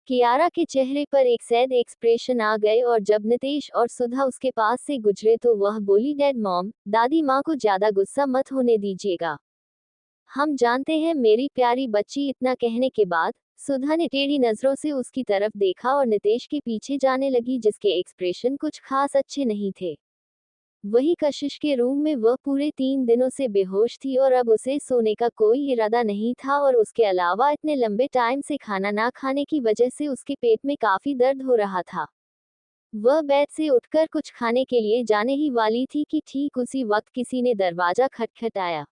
कियारा के चेहरे पर एक सैड एक्सप्रेशन आ गए और जब नितेश और सुधा उसके पास से गुजरे तो वह बोली, डैड मॉम, दादी माँ को ज्यादा गुस्सा मत होने दीजिएगा, हम जानते हैं मेरी प्यारी बच्ची। इतना कहने के बाद सुधा ने टेढ़ी नजरों से उसकी तरफ देखा और नितेश के पीछे जाने लगी, जिसके एक्सप्रेशन कुछ खास अच्छे नहीं थे। वही कशिश के रूम में वह पूरे 3 दिनों से बेहोश थी और अब उसे सोने का कोई इरादा नहीं था और उसके अलावा इतने लंबे टाइम से खाना ना खाने की वजह से उसके पेट में काफी दर्द हो रहा था। वह बेड से उठकर कुछ खाने के लिए जाने ही वाली थी कि ठीक उसी वक्त किसी ने दरवाजा खटखटाया।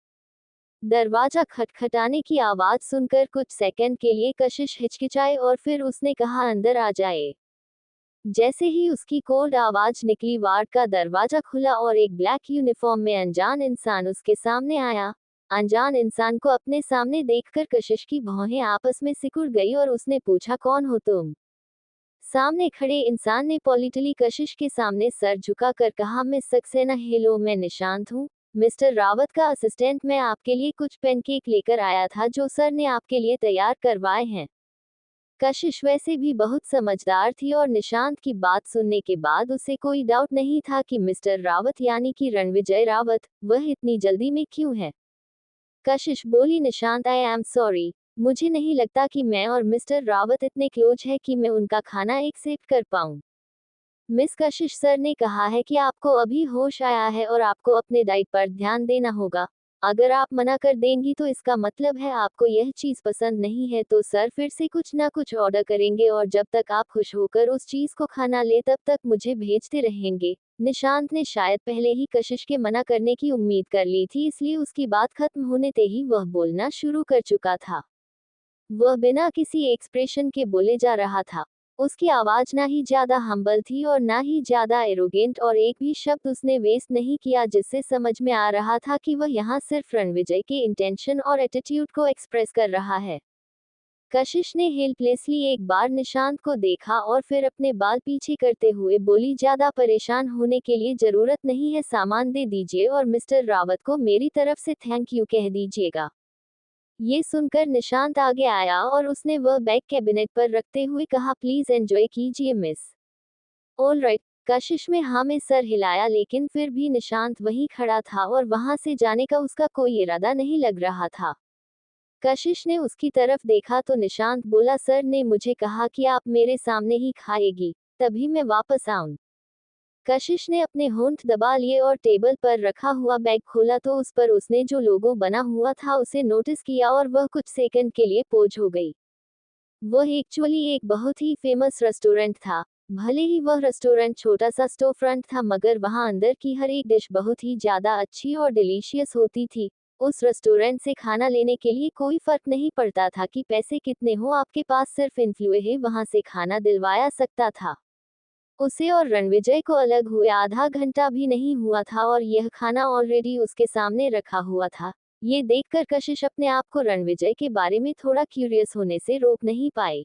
दरवाजा खटखटाने की आवाज सुनकर कुछ सेकंड के लिए कशिश हिचकिचाए और फिर उसने कहा, अंदर आ जाए। जैसे ही उसकी कोल्ड आवाज निकली, वार्ड का दरवाजा खुला और एक ब्लैक यूनिफॉर्म में अनजान इंसान उसके सामने आया। अनजान इंसान को अपने सामने देखकर कशिश की भौहें आपस में सिकुड़ गई और उसने पूछा, कौन हो तुम? सामने खड़े इंसान ने पॉलिटली कशिश के सामने सर झुकाकर कहा, मिस सक्सेना हेलो, मैं निशांत हूँ, मिस्टर रावत का असिस्टेंट। मैं आपके लिए कुछ पेनकेक लेकर आया था जो सर ने आपके लिए तैयार करवाए हैं। कशिश वैसे भी बहुत समझदार थी और निशांत की बात सुनने के बाद उसे कोई डाउट नहीं था कि मिस्टर रावत यानी कि रणविजय रावत, वह इतनी जल्दी में क्यों है। कशिश बोली, निशांत आई एम सॉरी, मुझे नहीं लगता कि मैं और मिस्टर रावत इतने क्लोज है कि मैं उनका खाना एक्सेप्ट कर पाऊं। मिस कशिश, सर ने कहा है कि आपको अभी होश आया है और आपको अपने डाइट पर ध्यान देना होगा। अगर आप मना कर देंगी तो इसका मतलब है आपको यह चीज पसंद नहीं है, तो सर फिर से कुछ ना कुछ ऑर्डर करेंगे और जब तक आप खुश होकर उस चीज को खाना ले तब तक मुझे भेजते रहेंगे। निशांत ने शायद पहले ही कशिश के मना करने की उम्मीद कर ली थी, इसलिए उसकी बात खत्म होने ते ही वह बोलना शुरू कर चुका था। वह बिना किसी एक्सप्रेशन के बोले जा रहा था। उसकी आवाज ना ही ज्यादा हम्बल थी और ना ही ज्यादा एरोगेंट, और एक भी शब्द उसने वेस्ट नहीं किया जिससे समझ में आ रहा था कि वह यहाँ सिर्फ रणविजय के इंटेंशन और एटीट्यूड को एक्सप्रेस कर रहा है। कशिश ने हेल्पलेसली एक बार निशांत को देखा और फिर अपने बाल पीछे करते हुए बोली, ज्यादा परेशान होने के लिए जरूरत नहीं है, सामान दे दीजिए और मिस्टर रावत को मेरी तरफ से थैंक यू कह दीजिएगा। ये सुनकर निशांत आगे आया और उसने वह बैग कैबिनेट पर रखते हुए कहा, प्लीज एंजॉय कीजिए मिस। ऑल राइट, कशिश में हाँ में सर हिलाया, लेकिन फिर भी निशांत वहीं खड़ा था और वहां से जाने का उसका कोई इरादा नहीं लग रहा था। कशिश ने उसकी तरफ देखा तो निशांत बोला, सर ने मुझे कहा कि आप मेरे सामने ही खाएगी, तभी मैं वापस आऊं। कशिश ने अपने होंठ दबा लिए और टेबल पर रखा हुआ बैग खोला तो उस पर उसने जो लोगो बना हुआ था उसे नोटिस किया और वह कुछ सेकंड के लिए पोज हो गई। वह एक्चुअली एक बहुत ही फेमस रेस्टोरेंट था। भले ही वह रेस्टोरेंट छोटा सा स्टोर फ्रंट था, मगर वहां अंदर की हर एक डिश बहुत ही ज्यादा अच्छी और डिलीशियस होती थी। उस रेस्टोरेंट से खाना लेने के लिए कोई फर्क नहीं पड़ता था कि पैसे कितने हो, आपके पास सिर्फ इन्फ्लुए वहां से खाना दिलवाया सकता था। उसे और रणविजय को अलग हुए आधा घंटा भी नहीं हुआ था और यह खाना ऑलरेडी उसके सामने रखा हुआ था। ये देखकर कशिश अपने आप को रणविजय के बारे में थोड़ा क्यूरियस होने से रोक नहीं पाई।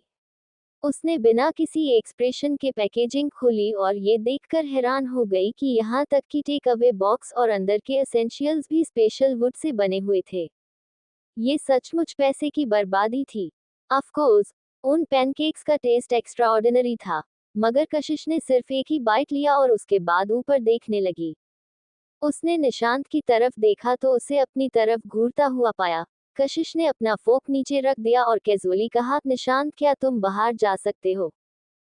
उसने बिना किसी एक्सप्रेशन के पैकेजिंग खोली और ये देखकर हैरान हो गई कि यहाँ तक कि टेक अवे बॉक्स और अंदर के एसेंशियल्स भी स्पेशल वुड से बने हुए थे। ये सचमुच पैसे की बर्बादी थी। ऑफ कोर्स, उन पैनकेक्स का टेस्ट एक्स्ट्रा ऑर्डिनरी था, मगर कशिश ने सिर्फ एक ही बाइट लिया और उसके बाद ऊपर देखने लगी। उसने निशांत की तरफ देखा तो उसे अपनी तरफ घूरता हुआ पाया। कशिश ने अपना फोक नीचे रख दिया और कैजुअली कहा, निशांत क्या तुम बाहर जा सकते हो?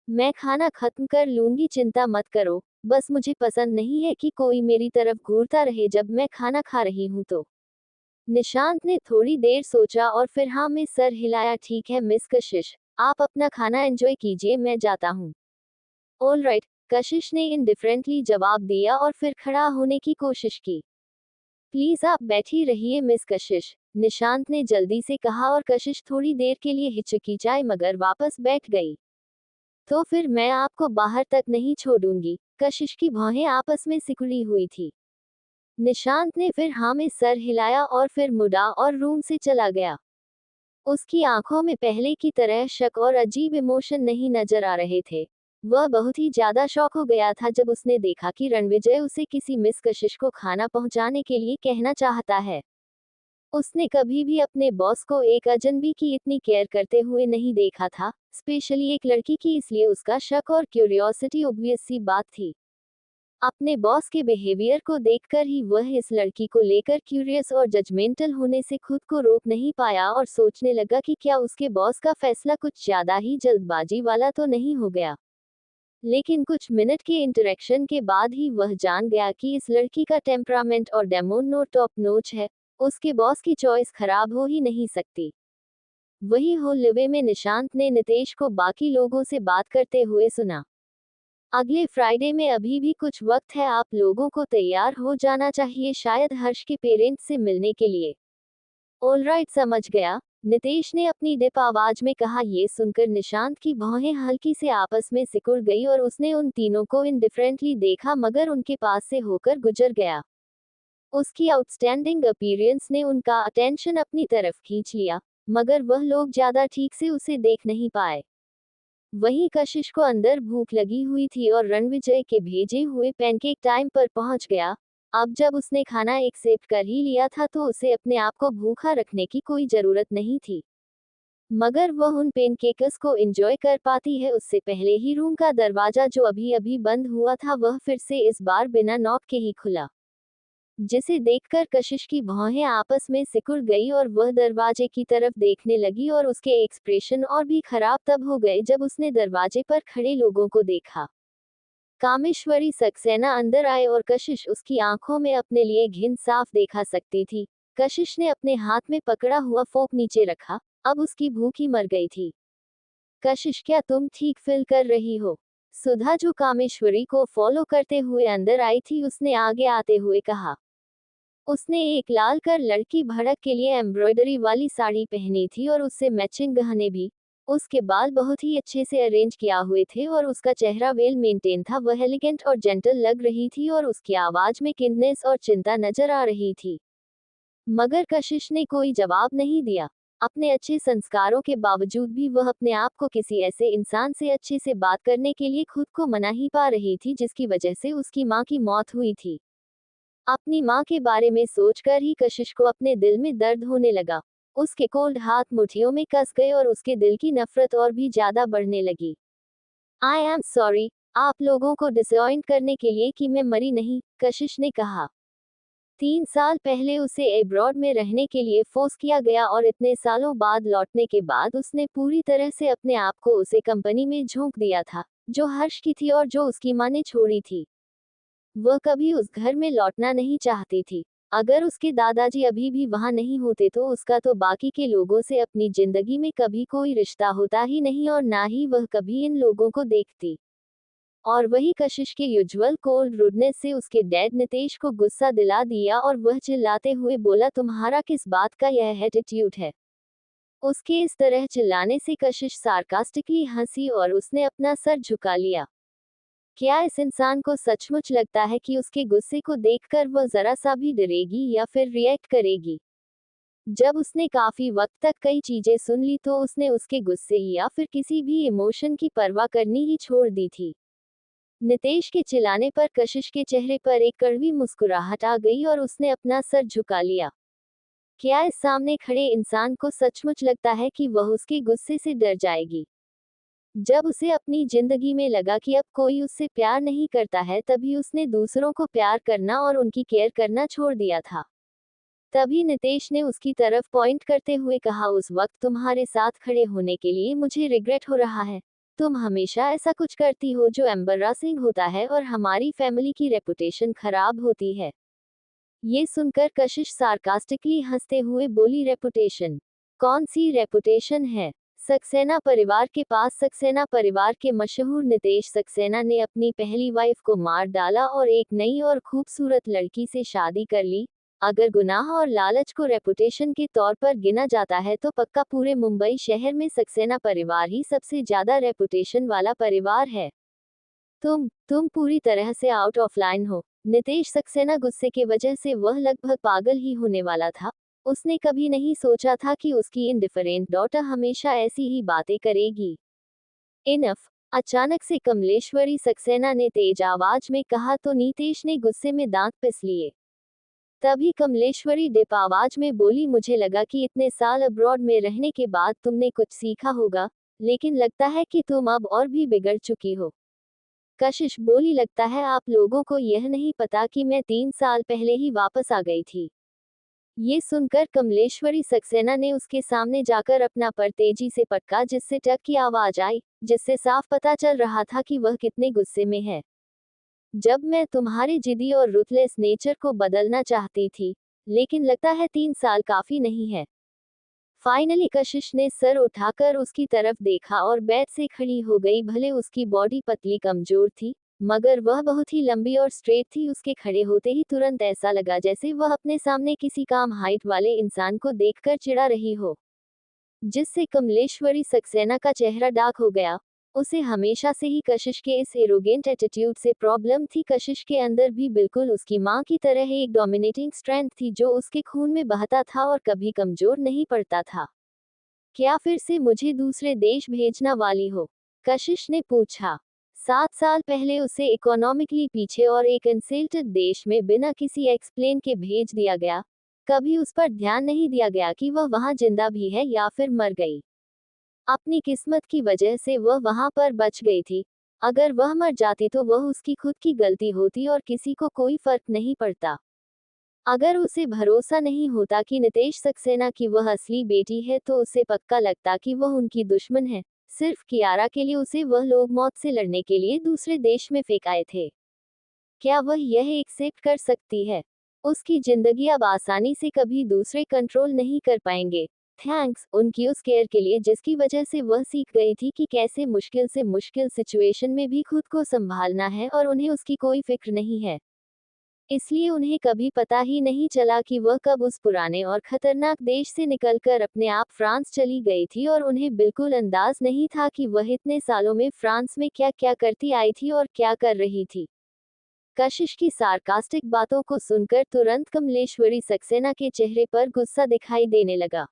मैं खाना खत्म कर लूंगी, चिंता मत करो। बस मुझे पसंद नहीं है कि कोई मेरी तरफ घूरता रहे जब मैं खाना खा रही हूँ तो। निशांत ने थोड़ी देर सोचा और फिर हाँ में सर हिलाया, ठीक है मिस कशिश, आप अपना खाना एंजॉय कीजिए, मैं जाता हूँ। ऑल राइट, कशिश ने इनडिफरेंटली जवाब दिया और फिर खड़ा होने की कोशिश की। प्लीज आप बैठी रहिए मिस कशिश, निशांत ने जल्दी से कहा और कशिश थोड़ी देर के लिए हिचकिचाई मगर वापस बैठ गई। तो फिर मैं आपको बाहर तक नहीं छोड़ूंगी। कशिश की भौहें आपस में सिकुड़ी हुई थी। निशांत ने फिर हाँ में सर हिलाया और फिर मुड़ा और रूम से चला गया। उसकी आंखों में पहले की तरह शक और अजीब इमोशन नहीं नजर आ रहे थे। वह बहुत ही ज्यादा शॉक हो गया था जब उसने देखा कि रणविजय उसे किसी मिस कशिश को खाना पहुंचाने के लिए कहना चाहता है। उसने कभी भी अपने बॉस को एक अजनबी की इतनी केयर करते हुए नहीं देखा था, स्पेशली एक लड़की की, इसलिए उसका शक और क्यूरियोसिटी ऑब्वियस सी बात थी। अपने बॉस के बिहेवियर को देखकर ही वह इस लड़की को लेकर क्यूरियस और जजमेंटल होने से खुद को रोक नहीं पाया और सोचने लगा कि क्या उसके बॉस का फैसला कुछ ज्यादा ही जल्दबाजी वाला तो नहीं हो गया। लेकिन कुछ मिनट के इंटरेक्शन के बाद ही वह जान गया कि इस लड़की का टेम्परामेंट और डेमोन नो टॉप नोच है। उसके बॉस की चॉइस खराब हो ही नहीं सकती। वही हो लिवे में निशांत ने नितेश को बाकी लोगों से बात करते हुए सुना। अगले फ्राइडे में अभी भी कुछ वक्त है, आप लोगों को तैयार हो जाना चाहिए, शायद हर्ष के पेरेंट्स से मिलने के लिए। ऑलराइट, समझ गया, नितेश ने अपनी डिप आवाज में कहा। ये सुनकर निशांत की भौहें हल्की से आपस में सिकुड़ गई और उसने उन तीनों को इनडिफरेंटली देखा मगर उनके पास से होकर गुजर गया। उसकी आउटस्टैंडिंग अपीयरेंस ने उनका अटेंशन अपनी तरफ खींच लिया, मगर वह लोग ज्यादा ठीक से उसे देख नहीं पाए। वहीं कशिश को अंदर भूख लगी हुई थी और रणविजय के भेजे हुए पैनकेक टाइम पर पहुंच गया। अब जब उसने खाना एक्सेप्ट कर ही लिया था तो उसे अपने आप को भूखा रखने की कोई जरूरत नहीं थी। मगर वह उन पेनकेक्स को एंजॉय कर पाती है उससे पहले ही रूम का दरवाजा जो अभी अभी बंद हुआ था वह फिर से इस बार बिना नॉक के ही खुला, जिसे देखकर कशिश की भौहें आपस में सिकुड़ गई और वह दरवाजे की तरफ देखने लगी और उसके एक्सप्रेशन और भी खराब तब हो गए जब उसने दरवाजे पर खड़े लोगों को देखा। कामेश्वरी सक्सेना अंदर आए और कशिश उसकी आंखों में अपने लिए घिन साफ देखा सकती थी। कशिश ने अपने हाथ में पकड़ा हुआ फोक नीचे रखा, अब उसकी भूख ही मर गई थी। कशिश, क्या तुम ठीक फील कर रही हो? सुधा जो कामेश्वरी को फॉलो करते हुए अंदर आई थी उसने आगे आते हुए कहा। उसने एक लाल कर लड़की भड़क के लिए एम्ब्रॉयडरी वाली साड़ी पहनी थी और उससे मैचिंग गहने भी। उसके बाल बहुत ही अच्छे से अरेंज किया हुए थे और उसका चेहरा वेल मेंटेन था। वह एलिगेंट और जेंटल लग रही थी और उसकी आवाज में किंडनेस और चिंता नजर आ रही थी। मगर कशिश ने कोई जवाब नहीं दिया। अपने अच्छे संस्कारों के बावजूद भी वह अपने आप को किसी ऐसे इंसान से अच्छे से बात करने के लिए खुद को मना ही पा रही थी जिसकी वजह से उसकी माँ की मौत हुई थी। अपनी माँ के बारे में सोचकर ही कशिश को अपने दिल में दर्द होने लगा। उसके कोल्ड हाथ मुट्ठियों में कस गए और उसके दिल की नफरत और भी ज्यादा बढ़ने लगी। आई एम सॉरी आप लोगों को डिसअपॉइंट करने के लिए कि मैं मरी नहीं, कशिश ने कहा। 3 साल पहले उसे एब्रॉड में रहने के लिए फोर्स किया गया और इतने सालों बाद लौटने के बाद उसने पूरी तरह से अपने आप को उसे कंपनी में झोंक दिया था, जो हर्ष की थी और जो उसकी माँ ने छोड़ी थी। वह कभी उस घर में लौटना नहीं चाहती थी। अगर उसके दादाजी अभी भी वहां नहीं होते तो उसका तो बाकी के लोगों से अपनी जिंदगी में कभी कोई रिश्ता होता ही नहीं और ना ही वह कभी इन लोगों को देखती। और वही कशिश के यूजुअल कोल्ड रूडनेस से उसके डैड नितेश को गुस्सा दिला दिया और वह चिल्लाते हुए बोला, तुम्हारा किस बात का यह एटीट्यूड है? उसके इस तरह चिल्लाने से कशिश सार्कास्टिकली हंसी और उसने अपना सर झुका लिया। क्या इस इंसान को सचमुच लगता है कि उसके गुस्से को देखकर वह जरा सा भी डरेगी या फिर रिएक्ट करेगी? जब उसने काफी वक्त तक कई चीजें सुन ली तो उसने उसके गुस्से या फिर किसी भी इमोशन की परवाह करनी ही छोड़ दी थी। नितेश के चिल्लाने पर कशिश के चेहरे पर एक कड़वी मुस्कुराहट आ गई और उसने अपना सर झुका लिया। क्या इस सामने खड़े इंसान को सचमुच लगता है कि वह उसके गुस्से से डर जाएगी? जब उसे अपनी जिंदगी में लगा कि अब कोई उससे प्यार नहीं करता है तभी उसने दूसरों को प्यार करना और उनकी केयर करना छोड़ दिया था। तभी नितेश ने उसकी तरफ पॉइंट करते हुए कहा, उस वक्त तुम्हारे साथ खड़े होने के लिए मुझे रिग्रेट हो रहा है। तुम हमेशा ऐसा कुछ करती हो जो एम्बैरेसिंग होता है और हमारी फैमिली की रेपुटेशन खराब होती है। ये सुनकर कशिश सार्कास्टिकली हंसते हुए बोली, रेपुटेशन? कौन सी रेपुटेशन है? सक्सेना परिवार के पास? सक्सेना परिवार के मशहूर नितेश सक्सेना ने अपनी पहली वाइफ को मार डाला और एक नई और खूबसूरत लड़की से शादी कर ली। अगर गुनाह और लालच को रेपुटेशन के तौर पर गिना जाता है तो पक्का पूरे मुंबई शहर में सक्सेना परिवार ही सबसे ज्यादा रेपुटेशन वाला परिवार है। तुम पूरी तरह से आउट ऑफ लाइन हो। नितेश सक्सेना गुस्से के वजह से वह लगभग पागल ही होने वाला था। उसने कभी नहीं सोचा था कि उसकी इंडिफरेंट डॉटर हमेशा ऐसी ही बातें करेगी। इनफ! अचानक से कमलेश्वरी सक्सेना ने तेज आवाज में कहा तो नितेश ने गुस्से में दांत पिस लिए। तभी कमलेश्वरी डिप आवाज में बोली, मुझे लगा कि इतने साल अब्रॉड में रहने के बाद तुमने कुछ सीखा होगा, लेकिन लगता है कि तुम अब और भी बिगड़ चुकी हो। कशिश बोली, लगता है आप लोगों को यह नहीं पता कि मैं 3 साल पहले ही वापस आ गई थी। ये सुनकर कमलेश्वरी सक्सेना ने उसके सामने जाकर अपना पर तेजी से पटका जिससे टक की आवाज आई, जिससे साफ पता चल रहा था कि वह कितने गुस्से में है। जब मैं तुम्हारे जिद्दी और रुथलेस नेचर को बदलना चाहती थी, लेकिन लगता है 3 साल काफी नहीं है। फाइनली कशिश ने सर उठाकर उसकी तरफ देखा और बेड से खड़ी हो गई। भले उसकी बॉडी पतली कमजोर थी, मगर वह बहुत ही लंबी और स्ट्रेट थी। उसके खड़े होते ही तुरंत ऐसा लगा जैसे वह अपने सामने किसी काम हाइट वाले इंसान को देखकर चिढ़ा रही हो, जिससे कमलेश्वरी सक्सेना का चेहरा डार्क हो गया। उसे हमेशा से ही कशिश के इस एरोगेंट एटीट्यूड से प्रॉब्लम थी। कशिश के अंदर भी बिल्कुल उसकी माँ की तरह एक डोमिनेटिंग स्ट्रेंथ थी जो उसके खून में बहता था और कभी कमजोर नहीं पड़ता था। क्या फिर से मुझे दूसरे देश भेजना वाली हो? कशिश ने पूछा। 7 साल पहले उसे इकोनॉमिकली पीछे और एक इंसल्टेड देश में बिना किसी एक्सप्लेन के भेज दिया गया। कभी उस पर ध्यान नहीं दिया गया कि वह वहां जिंदा भी है या फिर मर गई। अपनी किस्मत की वजह से वह वहां पर बच गई थी। अगर वह मर जाती तो वह उसकी खुद की गलती होती और किसी को कोई फर्क नहीं पड़ता। अगर उसे भरोसा नहीं होता कि नितेश सक्सेना की वह असली बेटी है तो उसे पक्का लगता कि वह उनकी दुश्मन है। सिर्फ कियारा के लिए उसे वह लोग मौत से लड़ने के लिए दूसरे देश में फेंकाए थे। क्या वह यह एक्सेप्ट कर सकती है? उसकी जिंदगी अब आसानी से कभी दूसरे कंट्रोल नहीं कर पाएंगे। थैंक्स उनकी उस केयर के लिए जिसकी वजह से वह सीख गई थी कि कैसे मुश्किल से मुश्किल सिचुएशन में भी खुद को संभालना है और उन्हें उसकी कोई फिक्र नहीं है। इसलिए उन्हें कभी पता ही नहीं चला कि वह कब उस पुराने और खतरनाक देश से निकलकर अपने आप फ्रांस चली गई थी और उन्हें बिल्कुल अंदाज नहीं था कि वह इतने सालों में फ्रांस में क्या क्या करती आई थी और क्या कर रही थी। कशिश की सार्कास्टिक बातों को सुनकर तुरंत कमलेश्वरी सक्सेना के चेहरे पर गुस्सा दिखाई देने लगा।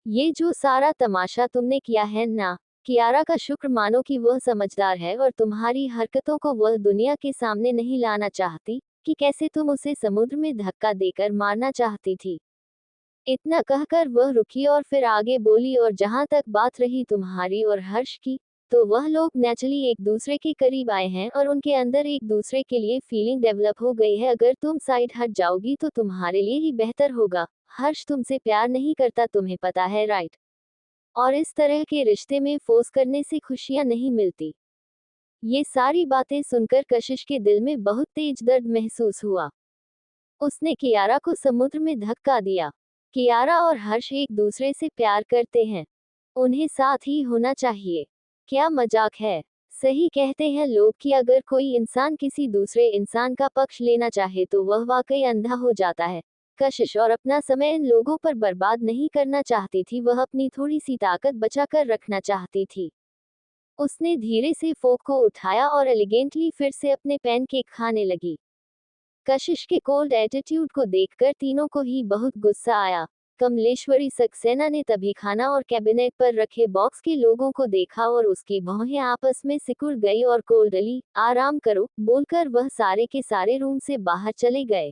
ये जो सारा तमाशा तुमने किया है ना, कियारा का शुक्र मानो कि वह समझदार है और तुम्हारी हरकतों को वह दुनिया के सामने नहीं लाना चाहती कि कैसे तुम उसे समुद्र में धक्का देकर मारना चाहती थी। इतना कहकर वह रुकी और फिर आगे बोली, और जहां तक बात रही तुम्हारी और हर्ष की, तो वह लोग नेचुरली एक दूसरे के करीब आए हैं और उनके अंदर एक दूसरे के लिए फीलिंग डेवलप हो गई है। अगर तुम साइड हट जाओगी तो तुम्हारे लिए ही बेहतर होगा। हर्ष तुमसे प्यार नहीं करता, तुम्हें पता है, राइट? और इस तरह के रिश्ते में फोर्स करने से खुशियां नहीं मिलती। ये सारी बातें सुनकर कशिश के दिल में बहुत तेज दर्द महसूस हुआ। उसने कियारा को समुद्र में धक्का दिया। कियारा और हर्ष एक दूसरे से प्यार करते हैं। उन्हें साथ ही होना चाहिए। क्या मजाक है? सही कहते हैं लोग कि अगर कोई इंसान किसी दूसरे इंसान का पक्ष लेना चाहे तो वह वाकई अंधा हो जाता है। कशिश और अपना समय इन लोगों पर बर्बाद नहीं करना चाहती थी, वह अपनी थोड़ी सी ताकत बचाकर रखना चाहती थी। उसने धीरे से फोक को उठाया और एलिगेंटली फिर से अपने पैनकेक खाने लगी। कशिश के कोल्ड एटीट्यूड को देखकर तीनों को ही बहुत गुस्सा आया। कमलेश्वरी सक्सेना ने तभी खाना और कैबिनेट पर रखे बॉक्स के लोगों को देखा और उसकी भौहें आपस में सिकुड़ गई और कोल्डली आराम करो बोलकर वह सारे के सारे रूम से बाहर चले गए।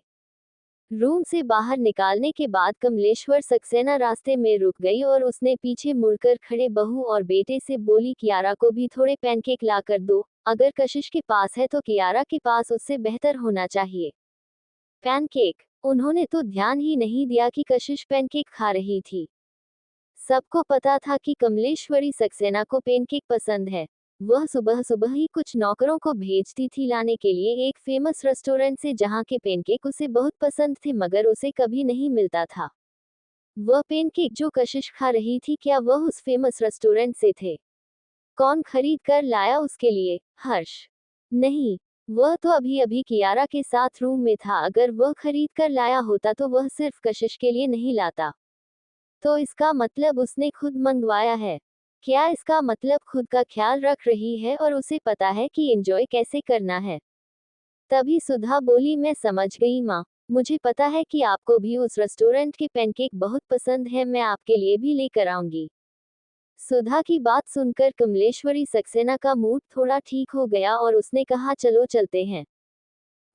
रूम से बाहर निकालने के बाद कमलेश्वर सक्सेना रास्ते में रुक गई और उसने पीछे मुड़कर खड़े बहू और बेटे से बोली, कियारा को भी थोड़े पैनकेक ला कर दो। अगर कशिश के पास है तो कियारा के पास उससे बेहतर होना चाहिए। पैनकेक? उन्होंने तो ध्यान ही नहीं दिया कि कशिश पैनकेक खा रही थी। सबको पता था कि कमलेश्वरी सक्सेना को पैनकेक पसंद है। वह सुबह सुबह ही कुछ नौकरों को भेजती थी लाने के लिए एक फेमस रेस्टोरेंट से जहां के पैनकेक उसे बहुत पसंद थे, मगर उसे कभी नहीं मिलता था। वह पैनकेक जो कशिश खा रही थी, क्या वह उस फेमस रेस्टोरेंट से थे? कौन खरीद कर लाया उसके लिए? हर्ष? नहीं, वह तो अभी अभी कियारा के साथ रूम में था। अगर वह खरीद कर लाया होता तो वह सिर्फ कशिश के लिए नहीं लाता। तो इसका मतलब उसने खुद मंगवाया है। क्या इसका मतलब खुद का ख्याल रख रही है और उसे पता है कि एंजॉय कैसे करना है? तभी सुधा बोली, मैं समझ गई माँ। मुझे पता है कि आपको भी उस रेस्टोरेंट के पैनकेक बहुत पसंद है, मैं आपके लिए भी लेकर आऊंगी। सुधा की बात सुनकर कमलेश्वरी सक्सेना का मूड थोड़ा ठीक हो गया और उसने कहा, चलो चलते हैं।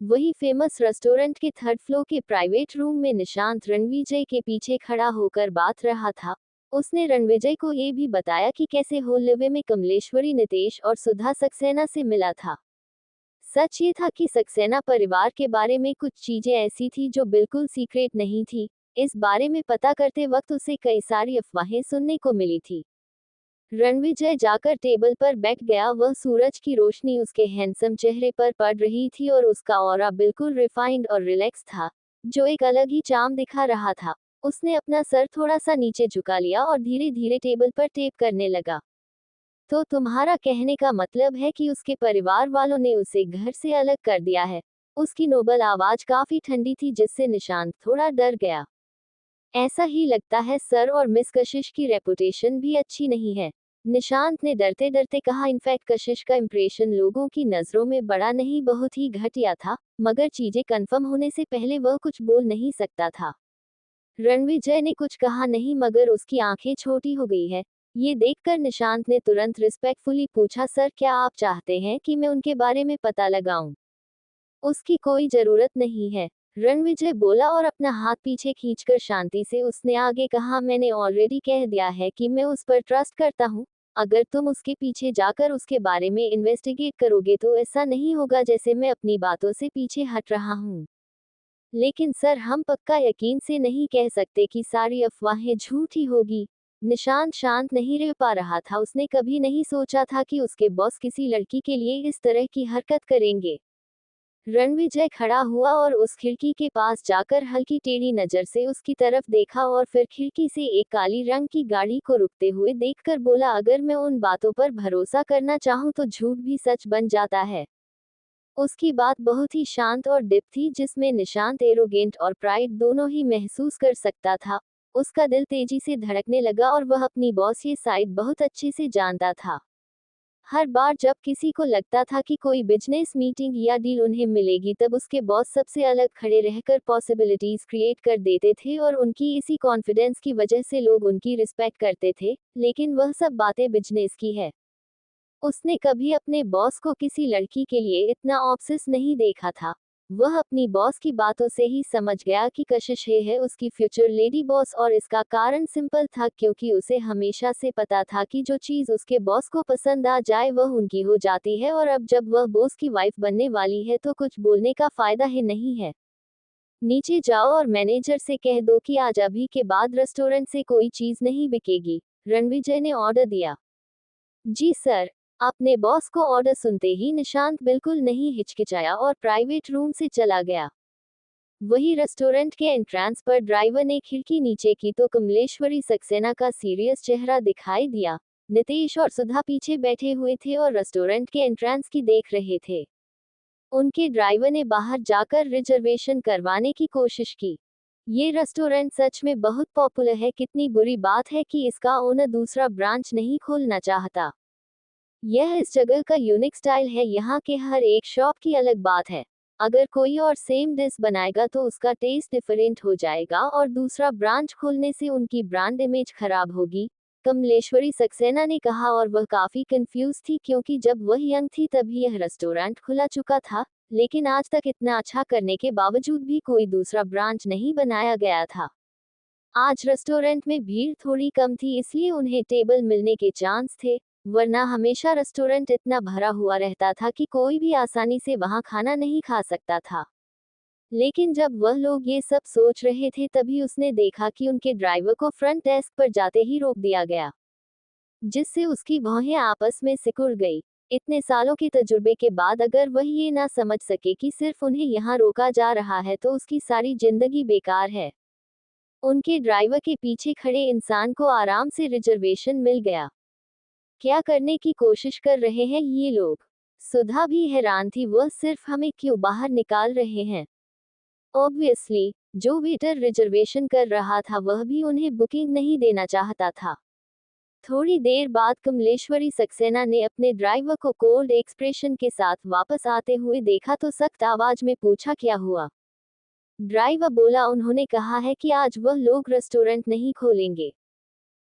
वही फेमस रेस्टोरेंट के थर्ड फ्लोर के प्राइवेट रूम में निशांत रणविजय के पीछे खड़ा होकर बात रहा था। उसने रणविजय को ये भी बताया कि कैसे होल्लवे में कमलेश्वरी नितेश और सुधा सक्सेना से मिला था। सच ये था कि सक्सेना परिवार के बारे में कुछ चीजें ऐसी थी जो बिल्कुल सीक्रेट नहीं थी। इस बारे में पता करते वक्त उसे कई सारी अफवाहें सुनने को मिली थी। रणविजय जाकर टेबल पर बैठ गया। वह सूरज की रोशनी उसके हैंडसम चेहरे पर पड़ रही थी और उसका ऑरा बिल्कुल रिफाइंड और रिलैक्स था, जो एक अलग ही चार्म दिखा रहा था। उसने अपना सर थोड़ा सा नीचे झुका लिया और धीरे धीरे टेबल पर टेप करने लगा। तो तुम्हारा कहने का मतलब है कि उसके परिवार वालों ने उसे घर से अलग कर दिया है? उसकी नोबल आवाज काफी ठंडी थी जिससे निशांत थोड़ा डर गया। ऐसा ही लगता है सर, और मिस कशिश की रेपुटेशन भी अच्छी नहीं है, निशांत ने डरते डरते कहा। इनफैक्ट कशिश का इंप्रेशन लोगों की नजरों में बड़ा नहीं, बहुत ही घटिया था, मगर चीजें कंफर्म होने से पहले वह कुछ बोल नहीं सकता था। रणविजय ने कुछ कहा नहीं, मगर उसकी आंखें छोटी हो गई है। ये देखकर निशांत ने तुरंत रिस्पेक्टफुली पूछा, सर क्या आप चाहते हैं कि मैं उनके बारे में पता लगाऊं? उसकी कोई जरूरत नहीं है, रणविजय बोला और अपना हाथ पीछे खींचकर शांति से उसने आगे कहा, मैंने ऑलरेडी कह दिया है कि मैं उस पर ट्रस्ट करता हूँ। अगर तुम उसके पीछे जाकर उसके बारे में इन्वेस्टिगेट करोगे तो ऐसा नहीं होगा जैसे मैं अपनी बातों से पीछे हट रहा हूँ। लेकिन सर हम पक्का यकीन से नहीं कह सकते कि सारी अफवाहें झूठी होगी। निशांत शांत नहीं रह पा रहा था, उसने कभी नहीं सोचा था कि उसके बॉस किसी लड़की के लिए इस तरह की हरकत करेंगे। रणविजय खड़ा हुआ और उस खिड़की के पास जाकर हल्की टेढ़ी नजर से उसकी तरफ देखा और फिर खिड़की से एक काली रंग की गाड़ी को रुकते हुए देखकर बोला, अगर मैं उन बातों पर भरोसा करना चाहूं तो झूठ भी सच बन जाता है। उसकी बात बहुत ही शांत और डिप थी, जिसमें निशांत एरोगेंट और प्राइड दोनों ही महसूस कर सकता था। उसका दिल तेजी से धड़कने लगा और वह अपनी बॉस ये साइड बहुत अच्छे से जानता था। हर बार जब किसी को लगता था कि कोई बिजनेस मीटिंग या डील उन्हें मिलेगी, तब उसके बॉस सबसे अलग खड़े रहकर पॉसिबिलिटीज क्रिएट कर देते थे और उनकी इसी कॉन्फिडेंस की वजह से लोग उनकी रिस्पेक्ट करते थे। लेकिन वह सब बातें बिजनेस की है। उसने कभी अपने बॉस को किसी लड़की के लिए इतना ऑब्सेस नहीं देखा था। वह अपनी बॉस की बातों से ही समझ गया कि कशिश है उसकी फ्यूचर लेडी बॉस, और इसका कारण सिंपल था, क्योंकि उसे हमेशा से पता था कि जो चीज उसके बॉस को पसंद आ जाए वह उनकी हो जाती है, और अब जब वह बॉस की वाइफ बनने वाली है तो कुछ बोलने का फायदा ही नहीं है। नीचे जाओ और मैनेजर से कह दो कि आज अभी के बाद रेस्टोरेंट से कोई चीज नहीं बिकेगी, रणविजय ने ऑर्डर दिया। जी सर। अपने बॉस को ऑर्डर सुनते ही निशांत बिल्कुल नहीं हिचकिचाया और प्राइवेट रूम से चला गया। वही रेस्टोरेंट के एंट्रेंस पर ड्राइवर ने खिड़की नीचे की तो कमलेश्वरी सक्सेना का सीरियस चेहरा दिखाई दिया। नितेश और सुधा पीछे बैठे हुए थे और रेस्टोरेंट के एंट्रेंस की देख रहे थे। उनके ड्राइवर ने बाहर जाकर रिजर्वेशन करवाने की कोशिश की। ये रेस्टोरेंट सच में बहुत पॉपुलर है, कितनी बुरी बात है कि इसका ओनर दूसरा ब्रांच नहीं खोलना चाहता। यह इस जगह का यूनिक स्टाइल है, यहाँ के हर एक शॉप की अलग बात है। अगर कोई और सेम डिश बनाएगा तो उसका टेस्ट डिफरेंट हो जाएगा और दूसरा ब्रांच खोलने से उनकी ब्रांड इमेज खराब होगी, कमलेश्वरी सक्सेना ने कहा। और वह काफी कंफ्यूज थी, क्योंकि जब वह यंग थी तभी यह रेस्टोरेंट खुला चुका था, लेकिन आज तक इतना अच्छा करने के बावजूद भी कोई दूसरा ब्रांच नहीं बनाया गया था। आज रेस्टोरेंट में भीड़ थोड़ी कम थी, इसलिए उन्हें टेबल मिलने के चांस थे, वरना हमेशा रेस्टोरेंट इतना भरा हुआ रहता था कि कोई भी आसानी से वहां खाना नहीं खा सकता था। लेकिन जब वह लोग ये सब सोच रहे थे तभी उसने देखा कि उनके ड्राइवर को फ्रंट डेस्क पर जाते ही रोक दिया गया, जिससे उसकी भौहें आपस में सिकुड़ गई। इतने सालों के तजुर्बे के बाद अगर वह ये ना समझ सके कि सिर्फ उन्हें यहाँ रोका जा रहा है तो उसकी सारी जिंदगी बेकार है। उनके ड्राइवर के पीछे खड़े इंसान को आराम से रिजर्वेशन मिल गया। क्या करने की कोशिश कर रहे हैं ये लोग? सुधा भी हैरान थी, वह सिर्फ हमें क्यों बाहर निकाल रहे हैं? ऑब्वियसली, जो वेटर रिजर्वेशन कर रहा था वह भी उन्हें बुकिंग नहीं देना चाहता था। थोड़ी देर बाद कमलेश्वरी सक्सेना ने अपने ड्राइवर को कोल्ड एक्सप्रेशन के साथ वापस आते हुए देखा तो सख्त आवाज में पूछा, क्या हुआ? ड्राइवर बोला, उन्होंने कहा है कि आज वह लोग रेस्टोरेंट नहीं खोलेंगे।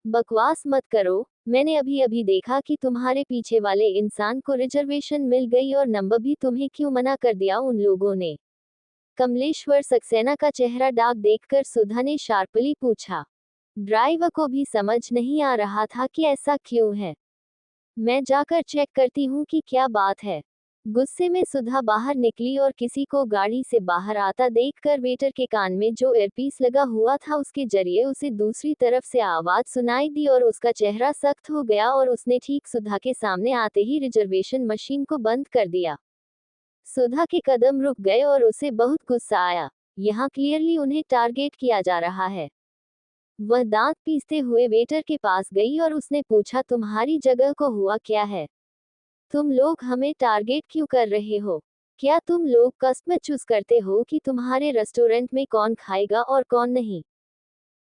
बकवास मत करो, मैंने अभी अभी देखा कि तुम्हारे पीछे वाले इंसान को रिजर्वेशन मिल गई और नंबर भी, तुम्हें क्यों मना कर दिया उन लोगों ने? कमलेश्वर सक्सेना का चेहरा डार्क देखकर सुधा ने शार्पली पूछा। ड्राइवर को भी समझ नहीं आ रहा था कि ऐसा क्यों है। मैं जाकर चेक करती हूँ कि क्या बात है। गुस्से में सुधा बाहर निकली और किसी को गाड़ी से बाहर आता देखकर वेटर के कान में जो एयरपीस लगा हुआ था उसके जरिए उसे दूसरी तरफ से आवाज सुनाई दी और उसका चेहरा सख्त हो गया और उसने ठीक सुधा के सामने आते ही रिजर्वेशन मशीन को बंद कर दिया। सुधा के कदम रुक गए और उसे बहुत गुस्सा आया। यहाँ क्लियरली उन्हें टारगेट किया जा रहा है। वह दांत पीसते हुए वेटर के पास गई और उसने पूछा, तुम्हारी जगह को हुआ क्या है? तुम लोग हमें टारगेट क्यों कर रहे हो? क्या तुम लोग कस्टमर चूज करते हो कि तुम्हारे रेस्टोरेंट में कौन खाएगा और कौन नहीं?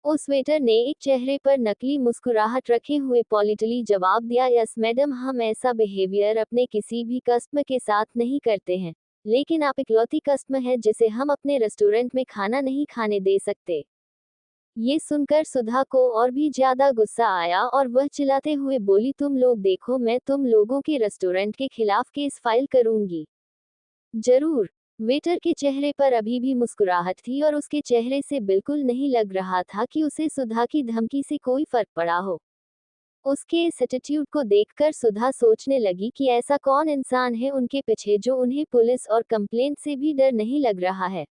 उस वेटर ने एक चेहरे पर नकली मुस्कुराहट रखे हुए पॉलिटली जवाब दिया, यस मैडम, हम ऐसा बिहेवियर अपने किसी भी कस्टमर के साथ नहीं करते हैं, लेकिन आप इकलौती कस्टमर हैं जिसे हम अपने रेस्टोरेंट में खाना नहीं खाने दे सकते। ये सुनकर सुधा को और भी ज्यादा गुस्सा आया और वह चिल्लाते हुए बोली, तुम लोग देखो, मैं तुम लोगों के रेस्टोरेंट के खिलाफ केस फाइल करूंगी। जरूर। वेटर के चेहरे पर अभी भी मुस्कुराहट थी और उसके चेहरे से बिल्कुल नहीं लग रहा था कि उसे सुधा की धमकी से कोई फर्क पड़ा हो। उसके इस एटीट्यूड को देखकर सुधा सोचने लगी कि ऐसा कौन इंसान है उनके पीछे जो उन्हें पुलिस और कंप्लेंट से भी डर नहीं लग रहा है।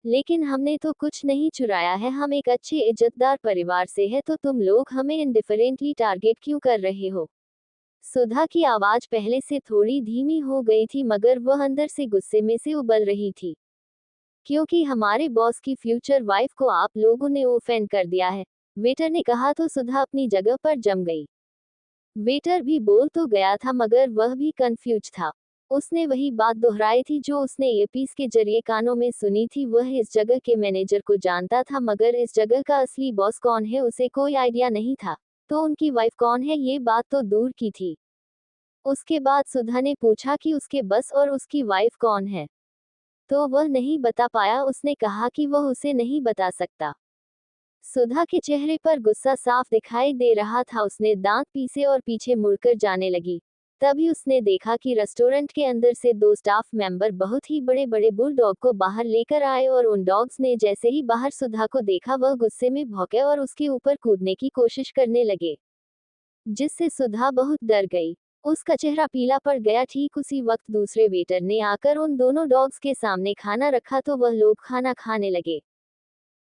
लेकिन हमने तो कुछ नहीं चुराया है, हम एक अच्छे इज्जतदार परिवार से है, तो तुम लोग हमें इंडिफरेंटली टारगेट क्यों कर रहे हो। सुधा की आवाज पहले से थोड़ी धीमी हो गई थी, मगर वह अंदर से गुस्से में से उबल रही थी। क्योंकि हमारे बॉस की फ्यूचर वाइफ को आप लोगों ने ऑफेंड कर दिया है, वेटर ने कहा तो सुधा अपनी जगह पर जम गई। वेटर भी बोल तो गया था मगर वह भी कंफ्यूज था। उसने वही बात दोहराई थी जो उसने ईयरपीस के जरिए कानों में सुनी थी। वह इस जगह के मैनेजर को जानता था, मगर इस जगह का असली बॉस कौन है उसे कोई आइडिया नहीं था। तो उनकी वाइफ कौन है ये बात तो दूर की थी। उसके बाद सुधा ने पूछा कि उसके बस और उसकी वाइफ कौन है, तो वह नहीं बता पाया। उसने कहा कि वह उसे नहीं बता सकता। सुधा के चेहरे पर गुस्सा साफ दिखाई दे रहा था। उसने दांत पीसे और पीछे मुड़कर जाने लगी। तभी उसने देखा कि रेस्टोरेंट के अंदर से दो स्टाफ मेंबर बहुत ही बड़े बड़े बुलडॉग को बाहर लेकर आए और उन डॉग्स ने जैसे ही बाहर सुधा को देखा वह गुस्से में भौंके और उसके ऊपर कूदने की कोशिश करने लगे, जिससे सुधा बहुत डर गई। उसका चेहरा पीला पड़ गया। ठीक उसी वक्त दूसरे वेटर ने आकर उन दोनों डॉग्स के सामने खाना रखा तो वह लोग खाना खाने लगे।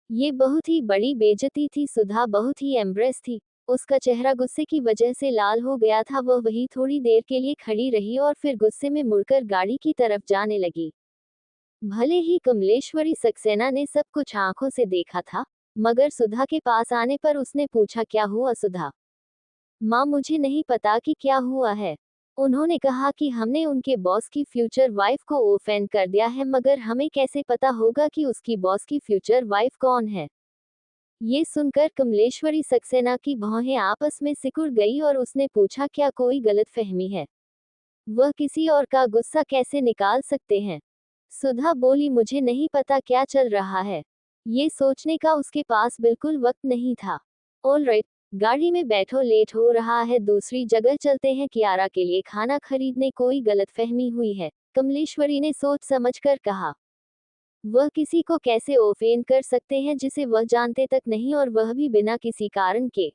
ये बहुत ही बड़ी बेइज्जती थी। सुधा बहुत ही एम्ब्रेस थी। उसका चेहरा गुस्से की वजह से लाल हो गया था। वह वही थोड़ी देर के लिए खड़ी रही और फिर गुस्से में मुड़कर गाड़ी की तरफ जाने लगी। भले ही कमलेश्वरी सक्सेना ने सब कुछ आंखों से देखा था, मगर सुधा के पास आने पर उसने पूछा, क्या हुआ सुधा? माँ, मुझे नहीं पता कि क्या हुआ है। उन्होंने कहा कि हमने उनके बॉस की फ्यूचर वाइफ को ऑफेंड कर दिया है, मगर हमें कैसे पता होगा कि उसकी बॉस की फ्यूचर वाइफ कौन है। ये सुनकर कमलेश्वरी सक्सेना की भौहें आपस में सिकुड़ गई और उसने पूछा, क्या कोई गलतफहमी है? वह किसी और का गुस्सा कैसे निकाल सकते हैं? सुधा बोली, मुझे नहीं पता क्या चल रहा है। ये सोचने का उसके पास बिल्कुल वक्त नहीं था। ऑलराइट, गाड़ी में बैठो, लेट हो रहा है, दूसरी जगह चलते हैं कियारा के लिए खाना खरीदने। कोई गलतफहमी हुई है? कमलेश्वरी ने सोच समझकर कहा। वह किसी को कैसे ऑफेंड कर सकते हैं जिसे वह जानते तक नहीं, और वह भी बिना किसी कारण के।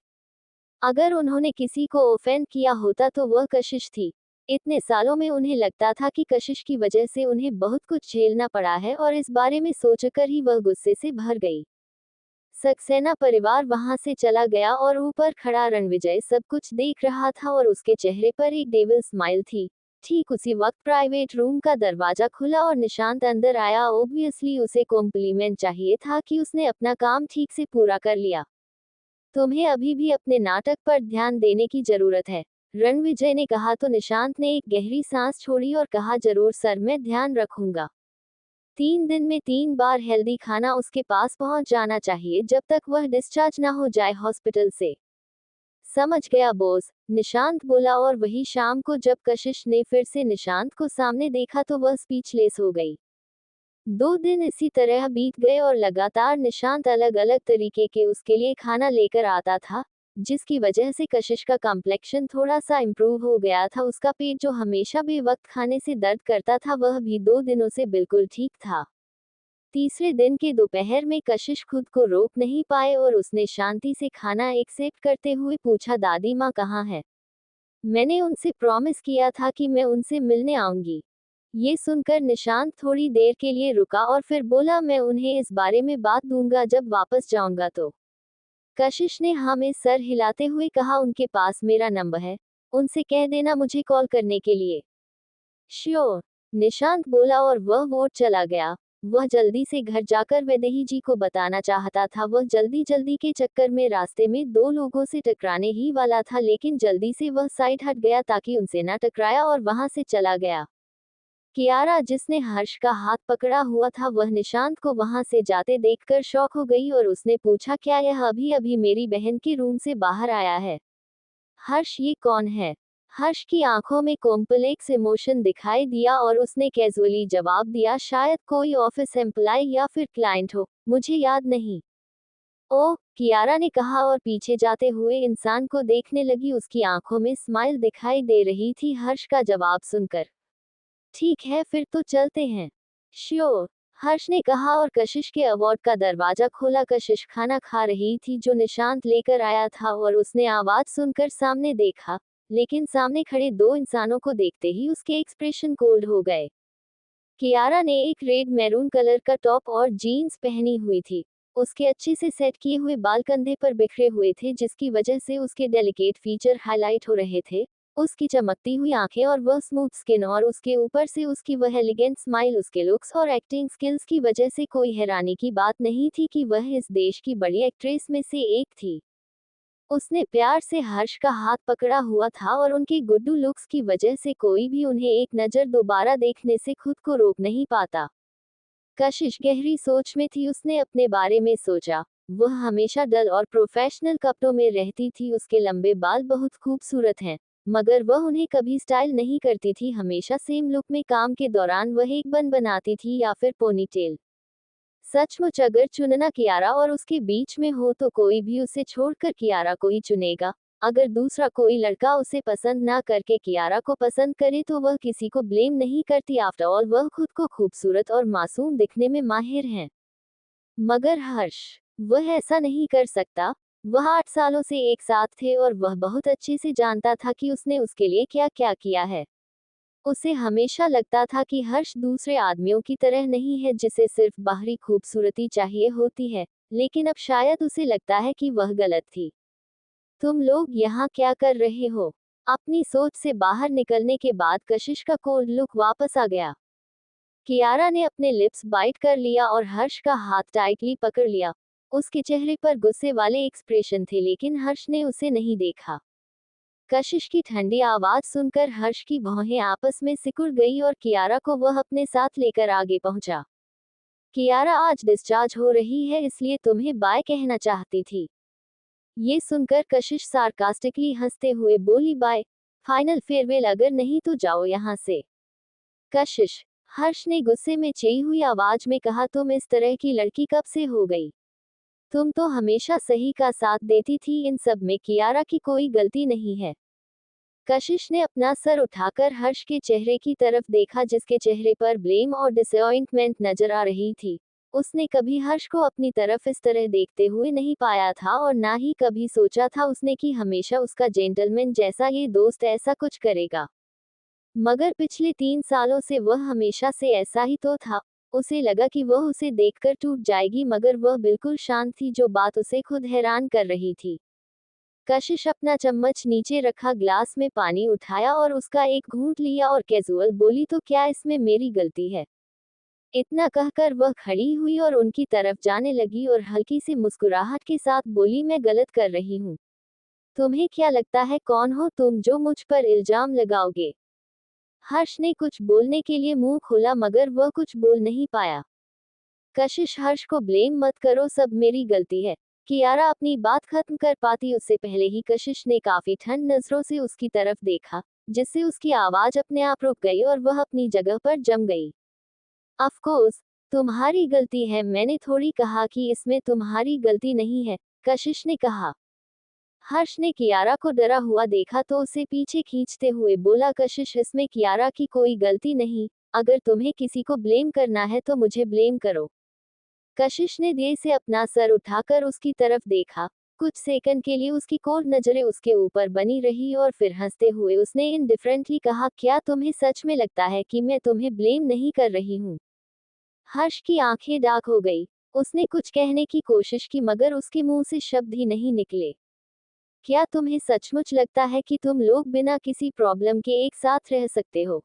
अगर उन्होंने किसी को ऑफेंड किया होता तो वह कशिश थी। इतने सालों में उन्हें लगता था कि कशिश की वजह से उन्हें बहुत कुछ झेलना पड़ा है, और इस बारे में सोचकर ही वह गुस्से से भर गई। सक्सेना परिवार वहां से चला गया और ऊपर खड़ा रणविजय सब कुछ देख रहा था और उसके चेहरे पर एक डेविल स्माइल थी। ठीक उसी वक्त प्राइवेट रूम का दरवाजा खुला और निशांत अंदर आया। ऑब्वियसली उसे कॉम्प्लीमेंट चाहिए था कि उसने अपना काम ठीक से पूरा कर लिया। तुम्हें अभी भी अपने नाटक पर ध्यान देने की जरूरत है, रणविजय ने कहा तो निशांत ने एक गहरी सांस छोड़ी और कहा, जरूर सर, मैं ध्यान रखूंगा। 3 दिन में 3 बार हेल्दी खाना उसके पास पहुंच जाना चाहिए जब तक वह डिस्चार्ज ना हो जाए हॉस्पिटल से। समझ गया बॉस, निशांत बोला। और वही शाम को जब कशिश ने फिर से निशांत को सामने देखा तो वह स्पीचलेस हो गई। 2 दिन इसी तरह बीत गए और लगातार निशांत अलग अलग तरीके के उसके लिए खाना लेकर आता था, जिसकी वजह से कशिश का कॉम्प्लेक्शन थोड़ा सा इम्प्रूव हो गया था। उसका पेट जो हमेशा बेवक्त खाने से दर्द करता था वह भी 2 दिनों से बिल्कुल ठीक था। तीसरे दिन के दोपहर में कशिश खुद को रोक नहीं पाए और उसने शांति से खाना एक्सेप्ट करते हुए पूछा, दादी माँ कहाँ है? मैंने उनसे प्रॉमिस किया था कि मैं उनसे मिलने आऊंगी। ये सुनकर निशांत थोड़ी देर के लिए रुका और फिर बोला, मैं उन्हें इस बारे में बात दूंगा जब वापस जाऊंगा तो। कशिश ने हाँ में सर हिलाते हुए कहा, उनके पास मेरा नंबर है, उनसे कह देना मुझे कॉल करने के लिए। श्योर, निशांत बोला और वह वोट चला गया। वह जल्दी से घर जाकर वैदेही जी को बताना चाहता था। वह जल्दी जल्दी के चक्कर में रास्ते में 2 लोगों से टकराने ही वाला था, लेकिन जल्दी से वह साइड हट गया ताकि उनसे न टकराया और वहां से चला गया। कियारा, जिसने हर्ष का हाथ पकड़ा हुआ था, वह निशांत को वहां से जाते देखकर शॉक हो गई और उसने पूछा, क्या यह अभी अभी मेरी बहन के रूम से बाहर आया है? हर्ष, ये कौन है? हर्ष की आंखों में कॉम्प्लेक्स इमोशन दिखाई दिया और उसने कैजुअली जवाब दिया, शायद कोई ऑफिस एम्प्लॉय या फिर क्लाइंट हो, मुझे याद नहीं। ओह, कियारा ने कहा और पीछे जाते हुए इंसान को देखने लगी। उसकी आंखों में स्माइल दिखाई दे रही थी हर्ष का जवाब सुनकर। ठीक है, फिर तो चलते हैं। श्योर, हर्ष ने कहा और कशिश के अवार्ड का दरवाजा खोला। कशिश खाना खा रही थी जो निशांत लेकर आया था और उसने आवाज सुनकर सामने देखा, लेकिन सामने खड़े दो इंसानों को देखते ही उसके एक्सप्रेशन कोल्ड हो गए। कियारा ने एक रेड मैरून कलर का टॉप और जीन्स पहनी हुई थी। उसके अच्छे से सेट किए हुए बाल कंधे पर बिखरे हुए थे, जिसकी वजह से उसके डेलिकेट फीचर हाईलाइट हो रहे थे। उसकी चमकती हुई आंखें और वह स्मूथ स्किन और उसके ऊपर से उसकी वह एलिगेंट स्माइल, उसके लुक्स और एक्टिंग स्किल्स की वजह से कोई हैरानी की बात नहीं थी कि वह इस देश की बड़ी एक्ट्रेस में से एक थी। उसने प्यार से हर्ष का हाथ पकड़ा हुआ था और उनके गुड्डू लुक्स की वजह से कोई भी उन्हें एक नज़र दोबारा देखने से खुद को रोक नहीं पाता। कशिश गहरी सोच में थी। उसने अपने बारे में सोचा। वह हमेशा डल और प्रोफेशनल कपड़ों में रहती थी। उसके लंबे बाल बहुत खूबसूरत हैं, मगर वह उन्हें कभी स्टाइल नहीं करती थी। हमेशा सेम लुक में काम के दौरान वह एक बन बनाती थी या फिर पोनीटेल। सचमुच अगर चुनना कियारा और उसके बीच में हो तो कोई भी उसे छोड़कर कियारा को ही चुनेगा। अगर दूसरा कोई लड़का उसे पसंद ना करके कियारा को पसंद करे तो वह किसी को ब्लेम नहीं करती। आफ्टर ऑल वह खुद को खूबसूरत और मासूम दिखने में माहिर हैं। मगर हर्ष, वह ऐसा नहीं कर सकता। वह 8 सालों से एक साथ थे और वह बहुत अच्छे से जानता था कि उसने उसके लिए क्या क्या किया है। उसे हमेशा लगता था कि हर्ष दूसरे आदमियों की तरह नहीं है जिसे सिर्फ बाहरी खूबसूरती चाहिए होती है, लेकिन अब शायद उसे लगता है कि वह गलत थी। तुम लोग यहाँ क्या कर रहे हो? अपनी सोच से बाहर निकलने के बाद कशिश का कोल्ड लुक वापस आ गया। कियारा ने अपने लिप्स बाइट कर लिया और हर्ष का हाथ टाइटली पकड़ लिया। उसके चेहरे पर गुस्से वाले एक्सप्रेशन थे, लेकिन हर्ष ने उसे नहीं देखा। कशिश की ठंडी आवाज सुनकर हर्ष की भौहें आपस में सिकुड़ गई और कियारा को वह अपने साथ लेकर आगे पहुंचा। कियारा, आज डिस्चार्ज हो रही है इसलिए तुम्हें बाय कहना चाहती थी। ये सुनकर कशिश सार्कास्टिकली हंसते हुए बोली, बाय? Final farewell? अगर नहीं तो जाओ यहाँ से। कशिश, हर्ष ने गुस्से में चई हुई आवाज में कहा, तुम इस तरह की लड़की कब से हो गई? तुम तो हमेशा सही का साथ देती थी। इन सब में कियारा की कोई गलती नहीं है। कशिश ने अपना सर उठाकर हर्ष के चेहरे की तरफ देखा, जिसके चेहरे पर ब्लेम और डिसअपॉइंटमेंट नजर आ रही थी। उसने कभी हर्ष को अपनी तरफ इस तरह देखते हुए नहीं पाया था और ना ही कभी सोचा था उसने कि हमेशा उसका जेंटलमैन जैसा ये दोस्त ऐसा कुछ करेगा। मगर पिछले 3 सालों से वह हमेशा से ऐसा ही तो था। उसे लगा कि वह उसे देखकर टूट जाएगी, मगर वह बिल्कुल शांत थी, जो बात उसे खुद हैरान कर रही थी। कशिश अपना चम्मच नीचे रखा, ग्लास में पानी उठाया और उसका एक घूंट लिया और कैजुअल बोली, तो क्या इसमें मेरी गलती है? इतना कहकर वह खड़ी हुई और उनकी तरफ जाने लगी और हल्की सी मुस्कुराहट के साथ बोली, मैं गलत कर रही हूँ। तुम्हें क्या लगता है कौन हो तुम जो मुझ पर इल्जाम लगाओगे? हर्ष ने कुछ बोलने के लिए मुंह खोला, मगर वह कुछ बोल नहीं पाया। कशिश, हर्ष को ब्लेम मत करो, सब मेरी गलती है। कियारा अपनी बात खत्म कर पाती उससे पहले ही कशिश ने काफी ठंड नजरों से उसकी तरफ देखा, जिससे उसकी आवाज अपने आप रुक गई और वह अपनी जगह पर जम गई। ऑफ कोर्स, तुम्हारी गलती है। मैंने थोड़ी कहा कि इसमें तुम्हारी गलती नहीं है, कशिश ने कहा। हर्ष ने कियारा को डरा हुआ देखा तो उसे पीछे खींचते हुए बोला, कशिश, इसमें कियारा की कोई गलती नहीं। अगर तुम्हें किसी को ब्लेम करना है तो मुझे ब्लेम करो। कशिश ने देर से अपना सर उठाकर उसकी तरफ देखा। कुछ सेकंड के लिए उसकी कोल्ड नजरें उसके ऊपर बनी रही और फिर हंसते हुए उसने इनडिफरेंटली कहा, क्या तुम्हें सच में लगता है कि मैं तुम्हें ब्लेम नहीं कर रही हूँ? हर्ष की आंखें डार्क हो गई। उसने कुछ कहने की कोशिश की, मगर उसके मुंह से शब्द ही नहीं निकले। क्या तुम्हें सचमुच लगता है कि तुम लोग बिना किसी प्रॉब्लम के एक साथ रह सकते हो?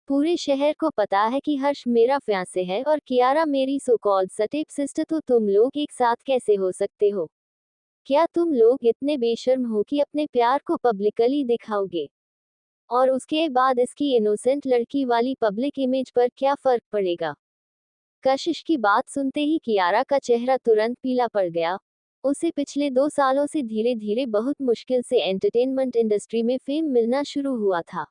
पूरे शहर को पता है कि हर्ष मेरा फियांसे है और कियारा मेरी सो कॉल्ड स्टेप सिस्टर, तो तुम लोग एक साथ कैसे हो सकते हो? क्या तुम लोग इतने बेशर्म हो कि अपने प्यार को पब्लिकली दिखाओगे? और उसके बाद इसकी इनोसेंट लड़की वाली पब्लिक इमेज पर क्या फर्क पड़ेगा? कशिश की बात सुनते ही कियारा का चेहरा तुरंत पीला पड़ गया। उसे पिछले 2 सालों से धीरे धीरे बहुत मुश्किल से एंटरटेनमेंट इंडस्ट्री में फेम मिलना शुरू हुआ था।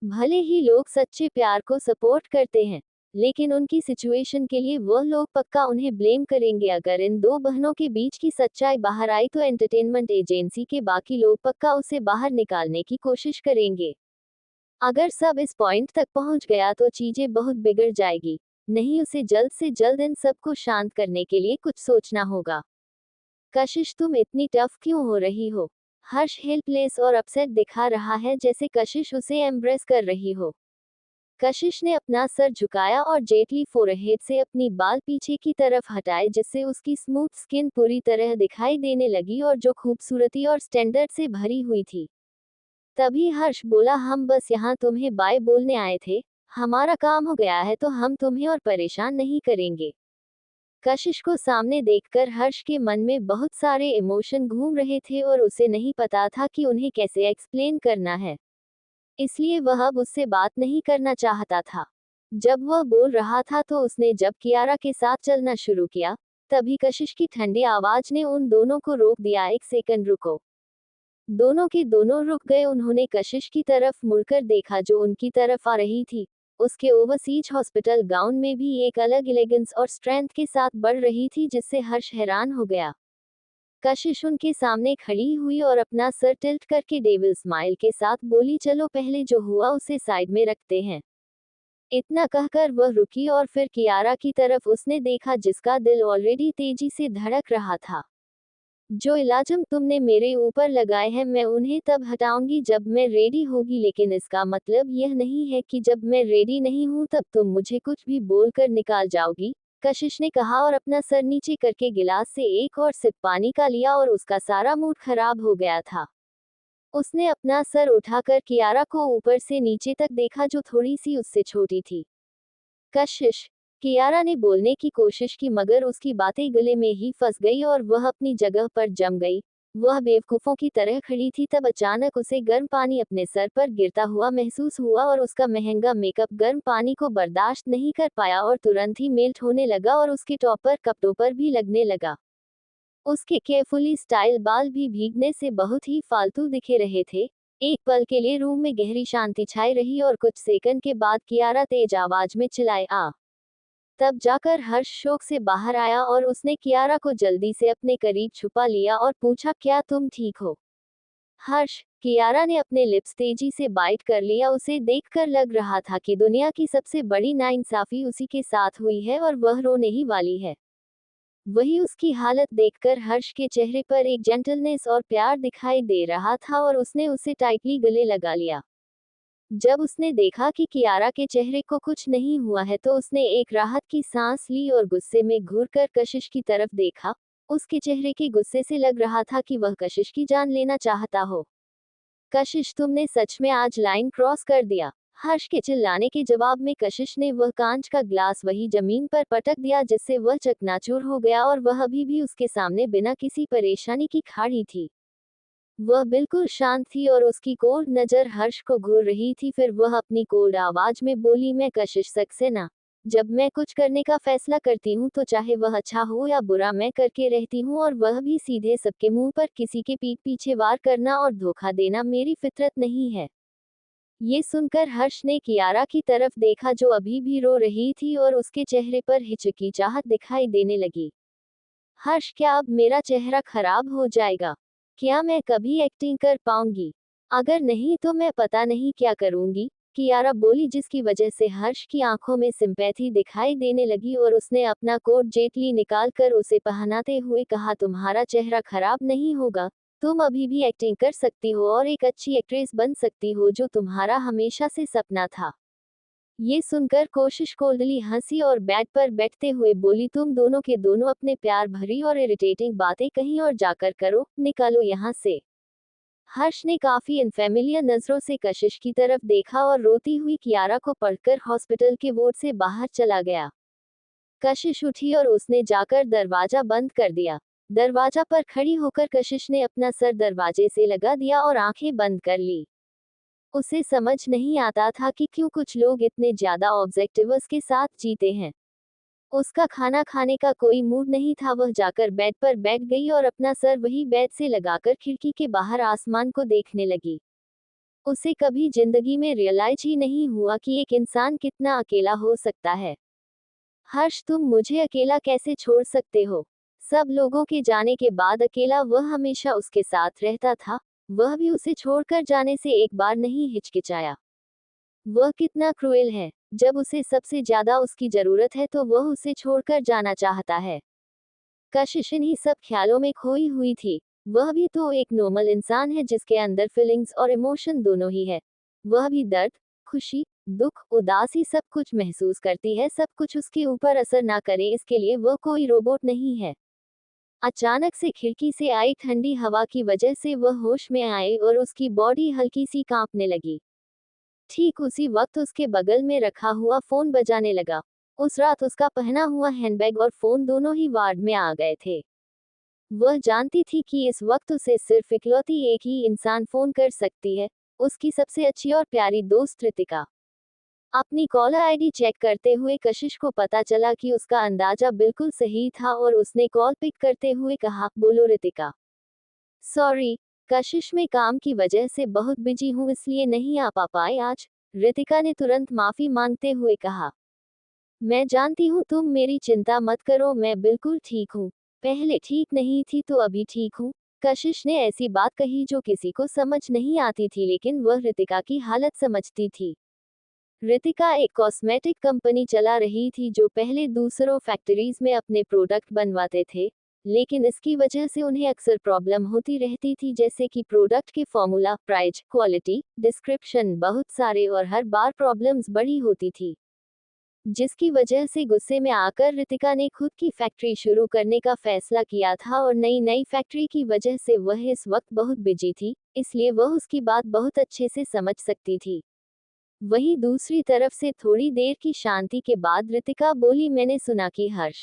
भले ही लोग सच्चे प्यार को सपोर्ट करते हैं, लेकिन उनकी सिचुएशन के लिए वह लोग पक्का उन्हें ब्लेम करेंगे। अगर इन दो बहनों के बीच की सच्चाई बाहर आई तो एंटरटेनमेंट एजेंसी के बाकी लोग पक्का उसे बाहर निकालने की कोशिश करेंगे। अगर सब इस पॉइंट तक पहुंच गया तो चीजें बहुत बिगड़ जाएगी। नहीं, उसे जल्द से जल्द इन सबको शांत करने के लिए कुछ सोचना होगा। कशिश, तुम इतनी टफ क्यों हो रही हो? हर्ष हेल्पलेस और अपसेट दिखा रहा है, जैसे कशिश उसे एम्ब्रेस कर रही हो। कशिश ने अपना सर झुकाया और जेटली फोरहेड से अपनी बाल पीछे की तरफ हटाए, जिससे उसकी स्मूथ स्किन पूरी तरह दिखाई देने लगी और जो खूबसूरती और स्टैंडर्ड से भरी हुई थी। तभी हर्ष बोला, हम बस यहाँ तुम्हें बाय बोलने आए थे। हमारा काम हो गया है तो हम तुम्हें और परेशान नहीं करेंगे। कशिश को सामने देखकर हर्ष के मन में बहुत सारे इमोशन घूम रहे थे और उसे नहीं पता था कि उन्हें कैसे एक्सप्लेन करना है। इसलिए वह अब उससे बात नहीं करना चाहता था। जब वह बोल रहा था तो उसने जब कियारा के साथ चलना शुरू किया, तभी कशिश की ठंडी आवाज ने उन दोनों को रोक दिया। एक सेकंड रुको। दोनों के दोनों रुक गए। उन्होंने कशिश की तरफ मुड़कर देखा जो उनकी तरफ आ रही थी। उसके ओवरसीज हॉस्पिटल गाउन में भी एक अलग एलिगेंस और स्ट्रेंथ के साथ बढ़ रही थी, जिससे हर्ष हैरान हो गया। कशिश उनके सामने खड़ी हुई और अपना सर टिल्ट करके डेविल स्माइल के साथ बोली, चलो पहले जो हुआ उसे साइड में रखते हैं। इतना कहकर वह रुकी और फिर कियारा की तरफ उसने देखा, जिसका दिल ऑलरेडी तेजी से धड़क रहा था। जो इलाजम तुमने मेरे ऊपर लगाए हैं मैं उन्हें तब हटाऊंगी जब मैं रेडी होगी, लेकिन इसका मतलब यह नहीं है कि जब मैं रेडी नहीं हूं तब तुम मुझे कुछ भी बोलकर निकाल जाओगी, कशिश ने कहा और अपना सर नीचे करके गिलास से एक और सिप पानी का लिया और उसका सारा मूड खराब हो गया था। उसने अपना सर उठाकर कियारा को ऊपर से नीचे तक देखा, जो थोड़ी सी उससे छोटी थी। कशिश, कियारा ने बोलने की कोशिश की मगर उसकी बातें गले में ही फंस गई और वह अपनी जगह पर जम गई। वह बेवकूफों की तरह खड़ी थी। तब अचानक उसे गर्म पानी अपने सर पर गिरता हुआ महसूस हुआ और उसका महंगा मेकअप गर्म पानी को बर्दाश्त नहीं कर पाया और तुरंत ही मेल्ट होने लगा और उसके टॉप पर कपड़ों पर भी लगने लगा। उसके केयरफुली स्टाइल बाल भी भीगने से बहुत ही फालतू दिखे रहे थे। एक पल के लिए रूम में गहरी शांति छाई रही और कुछ सेकंड के बाद कियारा तेज आवाज में चिल्लाए, आ। तब जाकर हर्ष शोक से बाहर आया और उसने कियारा को जल्दी से अपने करीब छुपा लिया और पूछा, क्या तुम ठीक हो? हर्ष, कियारा ने अपने लिप्स तेजी से बाइट कर लिया। उसे देखकर लग रहा था कि दुनिया की सबसे बड़ी नाइंसाफी उसी के साथ हुई है और वह रोने ही वाली है। वही उसकी हालत देखकर हर्ष के चेहरे पर एक जेंटलनेस और प्यार दिखाई दे रहा था और उसने उसे टाइटली गले लगा लिया। जब उसने देखा कि कियारा के चेहरे को कुछ नहीं हुआ है तो उसने एक राहत की सांस ली और गुस्से में घूरकर कशिश की तरफ देखा। उसके चेहरे के गुस्से से लग रहा था कि वह कशिश की जान लेना चाहता हो। कशिश, तुमने सच में आज लाइन क्रॉस कर दिया। हर्ष के चिल्लाने के जवाब में कशिश ने वह कांच का ग्लास वही जमीन पर पटक दिया, जिससे वह चकनाचूर हो गया और वह अभी भी उसके सामने बिना किसी परेशानी की खड़ी थी। वह बिल्कुल शांत थी और उसकी कोल्ड नजर हर्ष को घूर रही थी। फिर वह अपनी कोल्ड आवाज में बोली, मैं कशिश सक्सेना। जब मैं कुछ करने का फैसला करती हूँ तो चाहे वह अच्छा हो या बुरा मैं करके रहती हूँ, और वह भी सीधे सबके मुंह पर किसी के पीठ पीछे वार करना और धोखा देना मेरी फितरत नहीं है। ये सुनकर हर्ष ने कियारा की तरफ देखा जो अभी भी रो रही थी और उसके चेहरे पर हिचकिचाहट दिखाई देने लगी। हर्ष, क्या अब मेरा चेहरा खराब हो जाएगा? क्या मैं कभी एक्टिंग कर पाऊंगी? अगर नहीं तो मैं पता नहीं क्या करूंगी, कियारा बोली, जिसकी वजह से हर्ष की आंखों में सिंपैथी दिखाई देने लगी और उसने अपना कोट जेटली निकालकर उसे पहनाते हुए कहा, तुम्हारा चेहरा खराब नहीं होगा। तुम अभी भी एक्टिंग कर सकती हो और एक अच्छी एक्ट्रेस बन सकती हो, जो तुम्हारा हमेशा से सपना था। ये सुनकर कोशिश कोल्डली हंसी और बेड पर बैठते हुए बोली, तुम दोनों के दोनों अपने प्यार भरी और इरिटेटिंग बातें कहीं और जाकर करो, निकालो यहाँ से। हर्ष ने काफी अनफेमिलियर नजरों से कशिश की तरफ देखा और रोती हुई कियारा को पढ़कर हॉस्पिटल के वार्ड से बाहर चला गया। कशिश उठी और उसने जाकर दरवाजा बंद कर दिया। दरवाजा पर खड़ी होकर कशिश ने अपना सर दरवाजे से लगा दिया और आंखें बंद कर ली। उसे समझ नहीं आता था कि क्यों कुछ लोग इतने ज्यादा ऑब्जेक्टिव्स के साथ जीते हैं। उसका खाना खाने का कोई मूड नहीं था। वह जाकर बेड पर बैठ गई और अपना सर वही बेड से लगाकर खिड़की के बाहर आसमान को देखने लगी। उसे कभी जिंदगी में रियलाइज ही नहीं हुआ कि एक इंसान कितना अकेला हो सकता है। हर्ष, तुम मुझे अकेला कैसे छोड़ सकते हो? सब लोगों के जाने के बाद अकेला वह हमेशा उसके साथ रहता था। वह भी उसे छोड़कर जाने से एक बार नहीं हिचकिचाया। वह कितना क्रूएल है। जब उसे सबसे ज्यादा उसकी जरूरत है तो वह उसे छोड़कर जाना चाहता है। कशिश इन्हीं सब ख्यालों में खोई हुई थी। वह भी तो एक नॉर्मल इंसान है जिसके अंदर फीलिंग्स और इमोशन दोनों ही है। वह भी दर्द, खुशी, दुख, उदासी सब कुछ महसूस करती है। सब कुछ उसके ऊपर असर ना करे इसके लिए वह कोई रोबोट नहीं है। अचानक से खिड़की से आई ठंडी हवा की वजह से वह होश में आए और उसकी बॉडी हल्की सी कांपने लगी। ठीक उसी वक्त उसके बगल में रखा हुआ फोन बजाने लगा। उस रात उसका पहना हुआ हैंडबैग और फोन दोनों ही वार्ड में आ गए थे। वह जानती थी कि इस वक्त उसे सिर्फ इकलौती एक ही इंसान फोन कर सकती है, उसकी सबसे अच्छी और प्यारी दोस्त रितिका। अपनी कॉलर आईडी चेक करते हुए कशिश को पता चला कि उसका अंदाजा बिल्कुल सही था और उसने कॉल पिक करते हुए कहा, बोलो रितिका। सॉरी, कशिश में काम की वजह से बहुत बिजी हूँ इसलिए नहीं आ पाए आज, रितिका ने तुरंत माफी मांगते हुए कहा। मैं जानती हूँ, तुम मेरी चिंता मत करो, मैं बिल्कुल ठीक हूँ। पहले ठीक नहीं थी तो अभी ठीक हूँ। कशिश ने ऐसी बात कही जो किसी को समझ नहीं आती थी लेकिन वह रितिका की हालत समझती थी। रितिका एक कॉस्मेटिक कंपनी चला रही थी जो पहले दूसरों फैक्ट्रीज में अपने प्रोडक्ट बनवाते थे, लेकिन इसकी वजह से उन्हें अक्सर प्रॉब्लम होती रहती थी जैसे कि प्रोडक्ट के फॉर्मूला, प्राइस, क्वालिटी, डिस्क्रिप्शन बहुत सारे और हर बार प्रॉब्लम्स बड़ी होती थी। जिसकी वजह से गुस्से में आकर रितिका ने खुद की फैक्ट्री शुरू करने का फैसला किया था और नई फैक्ट्री की वजह से वह इस वक्त बहुत बिजी थी, इसलिए वह उसकी बात बहुत अच्छे से समझ सकती थी। वहीं दूसरी तरफ से थोड़ी देर की शांति के बाद रितिका बोली, मैंने सुना कि हर्ष